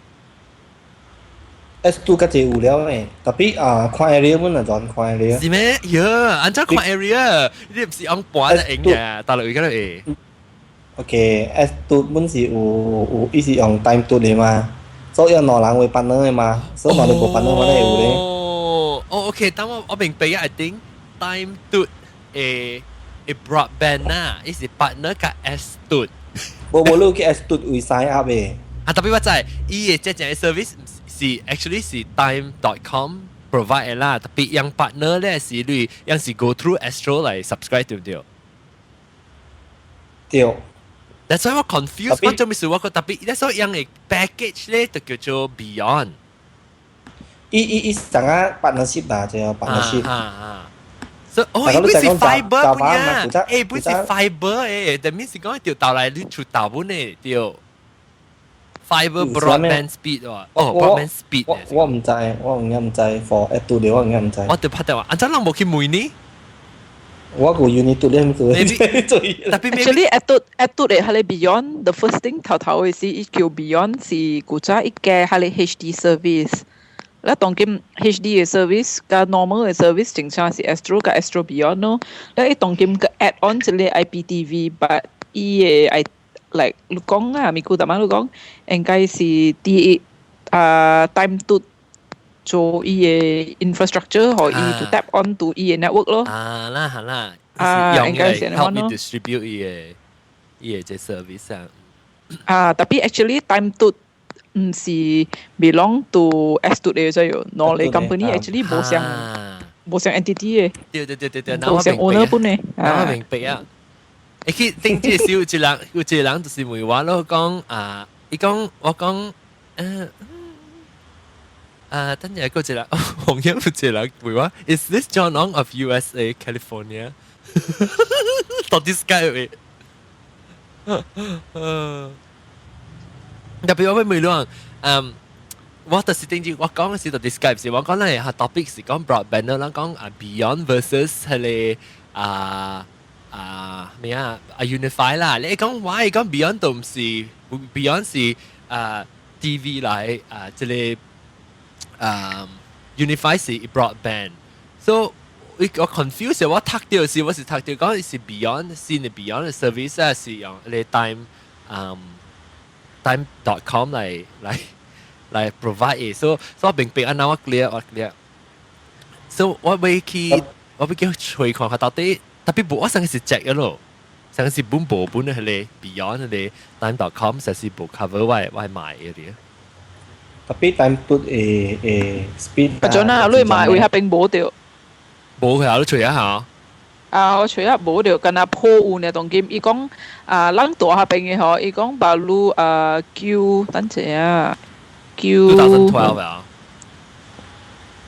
S2 較濟有了誒，特別看 area 本來轉看 area。是咩？呀，按照看 area，你唔是按半的影嘅，大陸而家都誒。OK，S2 本是有伊是用 time 2嘅嘛，所以有兩人為 partner 嘅嘛，所以我哋個 partner 我哋有咧。OK，等我明白啊，I think time 2誒broadband 啊，伊是 partner 甲 S2。冇你去 S2 為 sign up 嘅。啊，特別我知，伊嘅即係 service 是 actually 是 time.com provide 啦，特別樣 partner 咧是你樣是 go through Astro 嚟 subscribe 對唔對？對。That's why 我 confused，我做咩事我覺特別，that's why 樣嘅 package 咧就叫做 Beyond。伊成個 partnership 啦，就 partnership。所以哦，伊是 fiber 本呀，誒本是 fiber 誒，that means 講條道嚟你出道本誒，條 fiber broadband speed 喎，哦 broadband speed。我唔知，for S2 嘅我唔知。我哋拍電話，安怎人冇去問呢？我個 Unitude 咧唔做。Actually S2 嘅係 Beyond the first thing 頭嘅是伊叫 Beyond 是古早一嘅係 HD service。啦，當今 HD 嘅 service 加 normal 嘅 service 正常是 Astro 加 Astro Beyond 咯。啦，伊當今個 add on 即係 IPTV，but 伊嘅like 你講啊，咪顧大媽你講，應該是啲time to 做伊嘅 infrastructure 可以 to tap on to 伊嘅 network 咯。啊啦係啦，應該是咁 help me 咯。distribute 伊嘅即 service 特別 actually time to 唔是 belong to S2 嘅所以，no 你 company actually 冇上 entity 嘅，對，冇上 owner 本嘅。我明白啊。佢頂住少有一個人就是問我咯，講伊講我講等陣嗰一個紅衣有一個人問我 ，Is this John Ong of USA California？ 到底是解特別我問你我就是頂住我講嘅時就 describe 是我講咧下 topic 是講 broadband 啦，講Beyond versus 係咩Unify 啦，你講 why 講 Beyond 都唔是 Beyond 是TV 嚟即係Unify 是 broadband，so 我 confuse 我讀到是我是讀到講是 Beyond 是你 Beyond 嘅 service 啊是用你 time.com 嚟 provide 嘅，所以我明白啊，我 clear，so 我會去吹看下到底。特別我上次是隻嘅咯，上次本部本係你 Beyond 你 time.com 實是部 cover 我係買嘅啲。特別 time to speed。不準啊！你買會合並冇掉。冇佢都除一下。我除咗冇掉，跟破換嘅當劍，伊講冷度合並嘅嗬，伊講把路叫等陣啊，叫。2012啊。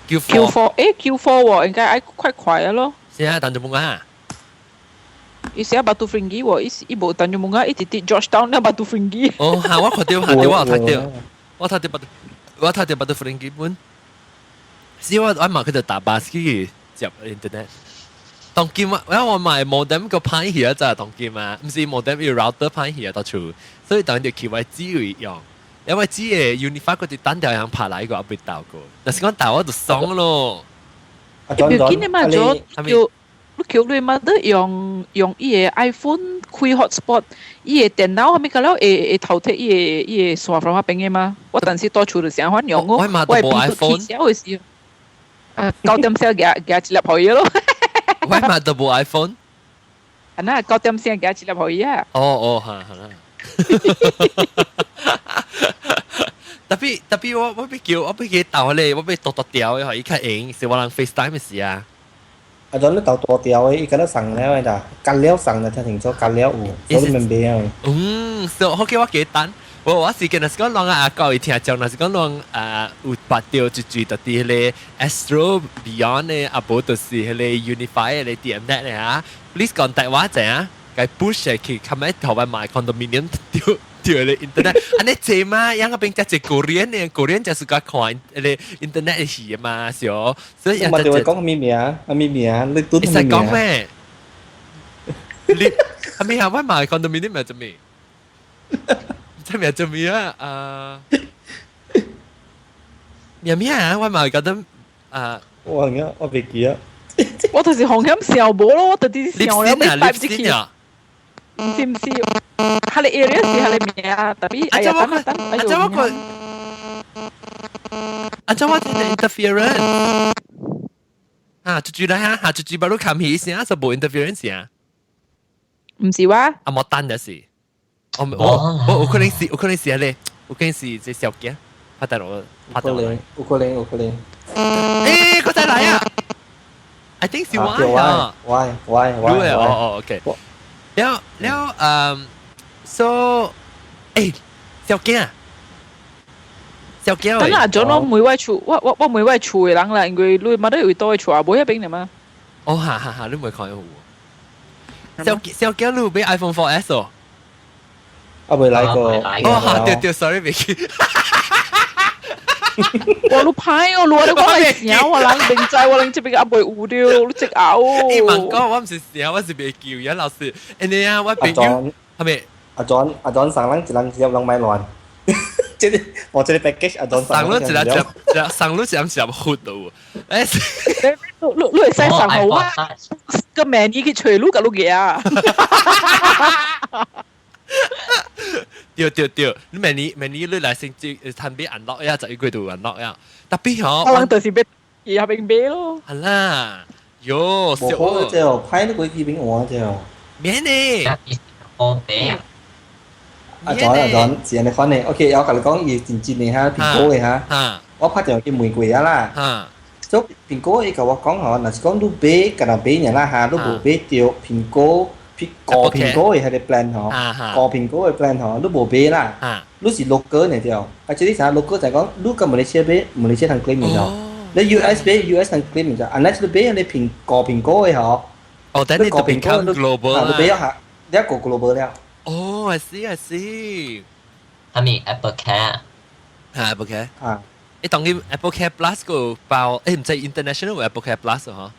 Q4 Q4 喎，應該快咯。是啊，等住冇啊。Isi Batu Fringhi wo ibu Tanjung Bunga titik Georgetown na Batu Fringhi. Oh,我睇到我睇到 Batu Fringhi 本。是我買佢就打巴士嘅入 internet。當劍我買 modem 個派去啊，就係當劍啊，唔是 modem 要 router 派去啊，到處，所以當條橋位只會用，因為只係 Unify 嗰啲單條樣拍嚟個 update 到個，但是講大我就爽咯。Begini mah Jod, Q lui mah de yung iye iPhone kui hotspot iye 電腦係咪kalau頭貼iye刷from 邊嘅嘛？我當時多處就想換用哦，我係冇 iPhone，小嘅事，9點先夾一粒可以咯。我係買到部 iPhone，係啦，9點先夾一粒可以啊。哦，係啦。特別我俾叫逗你，我俾剁掉，然後依家影是我人 FaceTime 嘅事啊。阿咗你豆多條嘅，依家都สั่งแล้วไอ้จ้ะกันแล้วสั่งนะถึงจะกันแล้ว所以มันเบี้ยso 好嘅我幾單。我是見那是講啷啊教會聽講，那是講啷有八條就住到啲咧 Astro Beyond 咧，啊無就是迄個 Unify 咧 DMnet 咧嚇。Please 講大話啫啊，該 push 去冚喺頭位買 condominium 掉咧 internet，安尼正嘛，樣個邊隻Korean 咧，Korean 就是個看咧 internet 嘅事嘛，是哦，所以嘛就會講มีเมียมีเมีย你ตุ้นมีเมีย你講咩？你係咪係我買 condominium 咪做咩？即係做咩啊？咩咩啊？我咪覺得我而家我未記啊，我就是紅險小無咯，我特啲小有咩帶唔去？啊？唔是，係你 area 是係你名啊，特別哎呀等，阿周我聽到 interference 啊，住啦嚇，住巴魯冚起先啊，就冇 interference 啊。唔是話？啊冇單嘅事。我可能是咧，我可能是這小嘅，拍到我拍到我。有可能。誒，佢再來啊 ！I think 是 Y 啊。Y。รู้เลยอ๋อโอเคแล้วso 誒小嘅啊，小嘅等下咗我每位處，我每位處嘅人啦，因為你乜都要多處啊，冇一邊嚟嘛。哦哈，你唔會看好喎。小嘅你俾 iPhone 4S 哦。啊未來過。哦，對，sorry Vicky。我都拍我攞你講係時候，我諗定制，我諗這邊阿妹糊掉，你直咬。你問講我唔是時候，我是被叫嘅老師。你啊，我被叫係咪？阿 John สั่งลังจะลังเสียบลังไม่ร้อน即係我這啲 package 阿 John สั่ง咗สั่ง咗隻活到喎。你係細神好啊？個名已經除碌㗎碌嘢啊！對，你明年你來先至趁俾 unlock 呀，就要佢度 unlock 呀。特別嗬，可能就是俾而下邊俾咯。係啦，喲，冇好嘅啫，派啲鬼機俾我啫。免呢？我俾阿 John 時間你翻嚟 ，OK， 我同你講嘢前節你嚇蘋果嘅嚇，我拍條叫玫瑰啊啦，所以蘋果佢同我講嗬，嗱講都俾㗎啦俾人啦嚇，都冇俾掉蘋果。個蘋果嘅係你 plan 嗬，個蘋果嘅 plan 嗬，都冇俾啦，都是六個嚟條，而且呢三六個就係講，如果馬來西亞ทาง claim 嚟咗，你 US 俾 US ทาง claim 嚟咗，unless 你俾你蘋果嘅嗬，哦，但係你就 become global 啦，你俾一下一個 global 了。哦，I see，係咪 Apple Care？ 係 Apple Care，你當佢 Apple Care Plus 個包，誒唔係 international Apple Care Plus 嗬？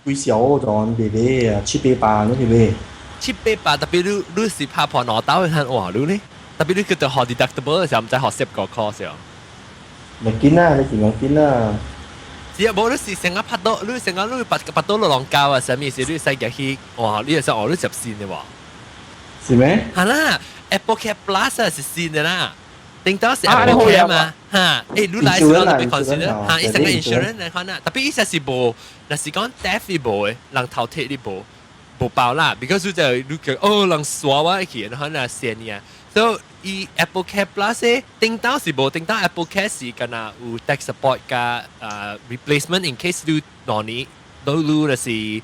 最少咗俾啊700都俾。700特別你是拍破攞刀去睇哇你呢？特別你叫做學 deductible 嘅時候唔使學10個 course 時候。咪見啦，你點樣見啦？只冇你是成日拍到，你成日你拍到落浪膠啊，上面是你細嘅去，哇！你又想我你接線嘅喎。是咩？係啦 ，Apple Care Plus 係線嘅啦，頂多是 Apple Care 嘛，嚇！誒，你來時候特別 consider，嚇，依成個 insurance 嚟看啦，特別依隻是無，嗱是講 death 呢無嘅，人頭貼呢無。冇包啦 ，because 就你講哦，人刷我去，然後那先呀，所以 Apple Care Plus 咧，頂到是冇，頂到 Apple Care 是干那有 tech support 加replacement in case 你攞你就是伊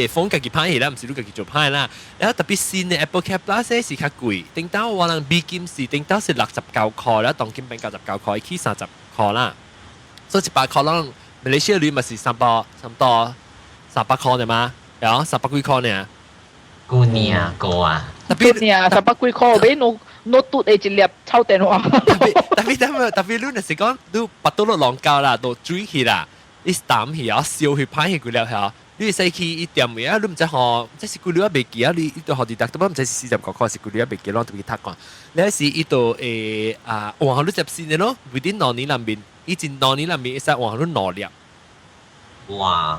個 phone 家己歹去啦，唔是你家己做歹啦。然後特別新嘅 Apple Care Plus 咧是較貴，頂到我人 B 金是頂到是69塊啦，當金變99塊，起30塊啦，所以100塊人馬來西亞裡咪是差唔多。300塊嘅嘛，有300幾塊呢。姑娘個啊，特別啊，300幾塊俾我嘟你一粒抽電話。特別你那時講你拔到落浪膠啦，到追去啦，你擔去啊，燒去拍去佢了嚇，你使去一點嘢啊，你唔知學，即係佢了未記啊，你都學啲得，都唔知是40個塊是佢了未記咯，特別睇講，你係一度哇，你接線嘅咯，within 2年裏面，以前2年裏面，實哇，你2粒，哇！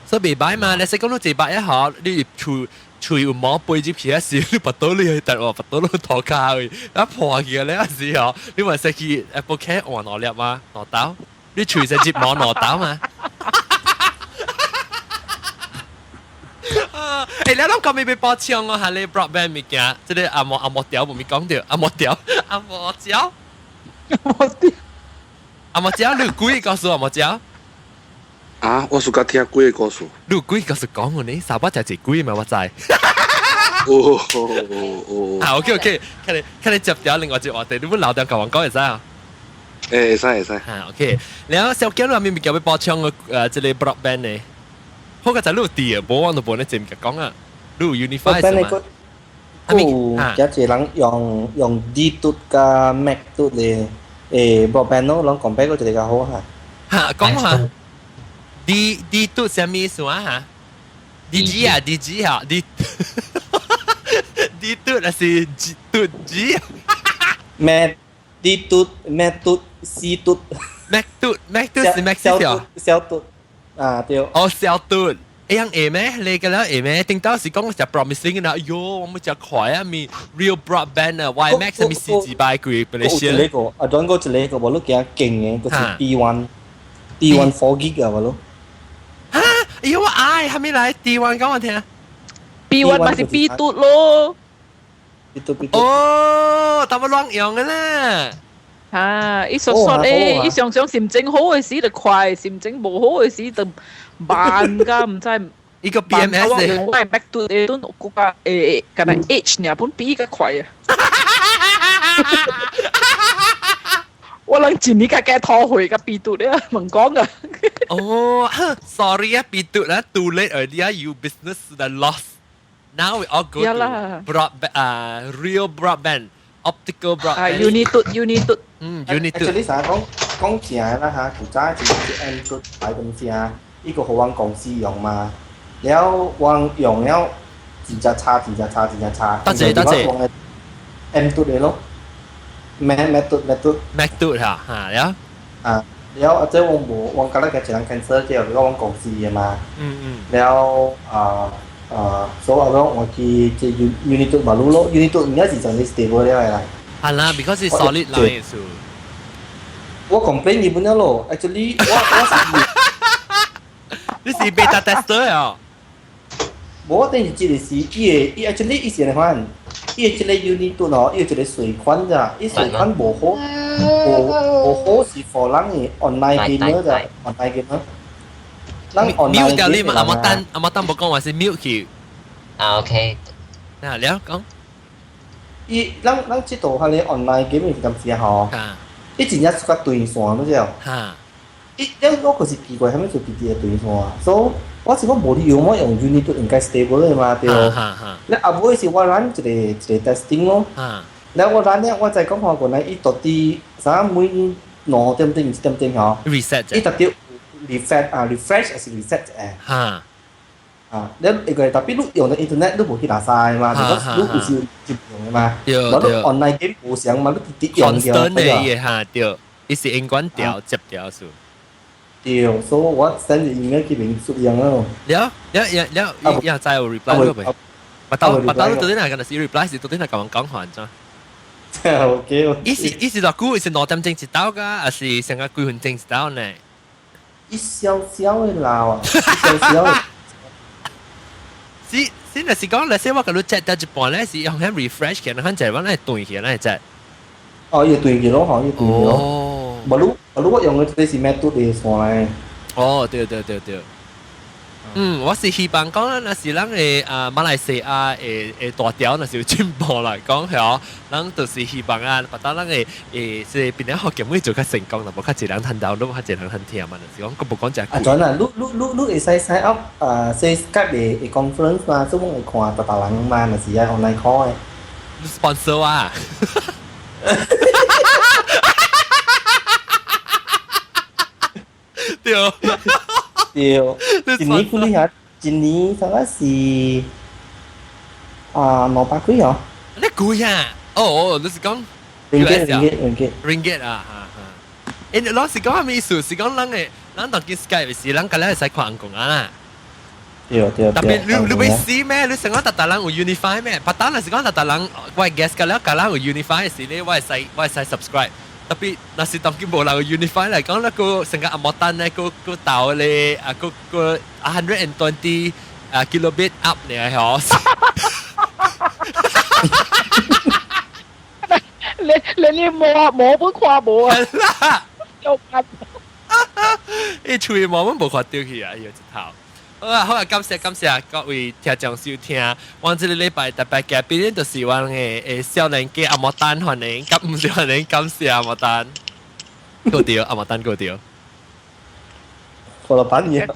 所以未歹嘛，你使講你100一下，你除有毛背接起一時，你拔到你去突拔到你拖卡去，一破嘅咧一時候，你話使去 Apple Care 換2粒嘛，攞刀，你除隻接網攞刀嘛。誒，你諗講未被爆槍我係你 broadband 物件，即係阿莫條冇咪講到，阿莫條，你故意告訴我阿莫條。啊，我暑假听鬼嘅故事。你鬼告訴講我呢，沙巴就係鬼嘛，我知。啊，OK，看你接掉另外一話題，你本留掉舊王講會使啊？會使。啊，OK，然後小驚你咪叫佢播唱個即係 broadband 呢？好個就你啲啊，冇往到本咧，正唔講啊，你 unify 係嘛？有一人用 D 嘟加 Mac 嘟嚟broadband 咯，攏 compare 嗰隻較好嚇。嚇，講下 D 嘟係咩意思啊？嚇 ？DG 啊，DG 啊，D 嘟係 G 嘟 G 啊 Mac D 嘟 Mac 嘟 C 嘟 Mac 嘟係 Mac 小嘟啊對。哦，小嘟。樣誒咩？你嘅啦誒咩？聽到是講就 promising 啦，喲，我們就快啊！咪 real broadband 啊 ，WiMax 係咪4G by 佢 Malaysia？呢個啊，仲有一個，我都幾勁嘅，嗰是 D1 4GB 啊，我都。嚇！哎呀，我愛，係咪嚟 D1 講我聽？B1 咪是 B 嘟咯。B 嘟。哦，但我亂用嘅啦。啊！伊索咧，伊常常心情好嘅時就快，心情無好嘅時就慢噶，唔知。依個 BMS 咧，我係 back to 誒都嗰個誒，可能 H 呢，本比較快啊。我諗前年嘅拖回嘅 B 嘟咧，唔講噶。哦，sorry 啊 ，B 嘟啦 ，too late already 啊，you business that lost. Now we all go to real broadband.Optical broadband. Unit 嘟。Actually 成日講正啦嚇，古仔就係 M 嘟買東西啊，呢個好揾公司用嘛，แล้ว揾用แล้ว自家差。多謝。M 嘟嚟咯，Mac 嘟嚇嚇，แล้วแล้วอาจจะวงกันแล้วแกจะนั่ง cancel เดียวหรือว่าวังกงซีมาแล้ว所以我去即 unit 度馬路咯 unit 度而家是就係 stable 咧係啦。係啦 ，because it's solid line 數。我 complain 日本咗咯 ，actually 你是 beta tester 啊？我等於即係是伊 actually 以前嚟看，伊即個 unit 度咯，伊即個水款咋，伊水款無好是 for 人嘅 online gamer 咋 ，online gamer。mute 掉你嘛，阿莫丹冇講話是 mute 佢。啊 OK。啊，你講。咱即度係你 online game 係咁時候，伊真正出個斷線，你知道？嚇！我嗰時奇怪，係咪做 BT 嘅斷線啊？所以我是講無理由我用 unit 都應該 stable 嘅嘛，對。你後尾是我run 一個 testing 咯。แล้ว我run 咧，我就講話個呢，伊到底啥每2點鐘、1點鐘嗬 reset 啫。伊特別refresh 還是 reset 誒？แล้วอีกเลยแต่พี่ลูก用ในอินเทอร์เน็ตลูกบุกที่หลาทรายมาแต่ว่าลูกคือจิบ用嘛，แล้วลูกออนไลน์เกม無上嘛，ลูกติด用嘅。constant 嘅嘢嚇，對，伊是應該掉接掉數。對，所以我 send email 佢明屬樣咯。แล้ว再有 reply 咯咪？ปัตตาลูตัวนี้น่ะกันนะสิ reply 是ตัวนี้น่ะกำลัง講完咋。OK。伊是多久？伊是2點鐘一刀噶，還是成個幾分鐘一刀呢？一小小嘅鬧啊，一小小嘅。先係講，你先我嗰度 check 到一半咧，是用喺 refresh 嘅，你看就係揾嚟斷嘅咧，真。哦，要斷嘅咯，好要斷嘅咯。哦。冇我用嘅啲是咩都嚟算咧。哦，對。我是希望講啦，那是咱嘅馬來西亞誒大條，那是有進步嚟講係，咱就是希望啊，把咱嘅是邊啲學業會做較成功啦，無較一人睇到，都較一人睇聽嘛，就是講個無講就係。轉啊，你會使 sign up say Skype 嘅 conference 嘛，所以我會看大人嘛，那是喺 online call 嘅。sponsor 啊！對。一年估你下，一年大概是600幾哦。你貴啊？哦，你是講 ringgit 啊，誒，老實講係咩意思？是講咱當見 Skype 是咱今日係使看公啊。對。特別你會試咩？你成個特人有 unify 咩？不單係講特人，我 guess 今日有 unify 時咧，我係使 subscribe。特別那是當佢無能 unify 嚟講咧，個成個阿莫丹咧，個導咧個120 kilobit up 嚟係你摸本跨冇啊？有伊喙毛阮无看丢去啊，伊一头。好啊，感謝各位聽眾收聽。我這個禮拜特別嘉賓就是我嘅少年家阿莫丹，歡迎，咁唔少歡迎，感謝阿莫丹。過掉，阿莫丹過掉。過了半年。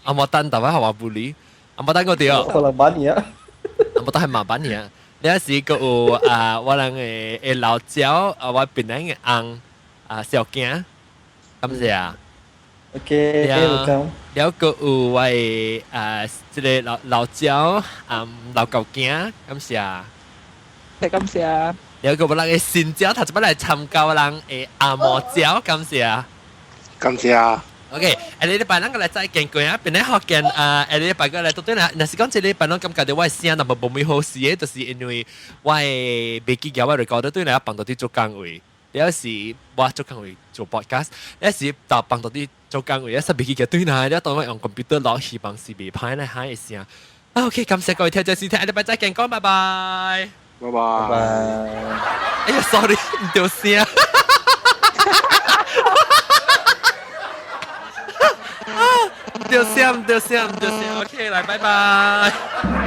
阿莫丹大家好啊，布里。阿莫丹過掉。過了半年。阿莫丹係麻煩嘢。呢時個有我人嘅老椒我邊個嘅翁小驚，感謝啊。OK，welcome。了個有我嘅即個老椒老狗驚，感謝啊。感謝。了個我人嘅新椒，頭先嚟參加人嘅阿莫椒，感謝啊。感謝啊。OK，下禮拜咱個來再見過啊，邊咧學見下禮拜個來到對啦。若是講這禮拜咱感覺到我聲那麼無咩好事嘅，就是因為我未記咗我 record 對啦，幫到啲做崗位。有時我做崗位做 podcast，有時就幫到啲做崗位，有時未記咗對啦，有當我用 computer 攞希望是未歹咧嚇一聲。OK，感謝各位聽眾收聽，下禮拜再見，講拜拜。拜拜。哎呀，sorry， 唔對聲。唔對聲，OK，來，拜拜。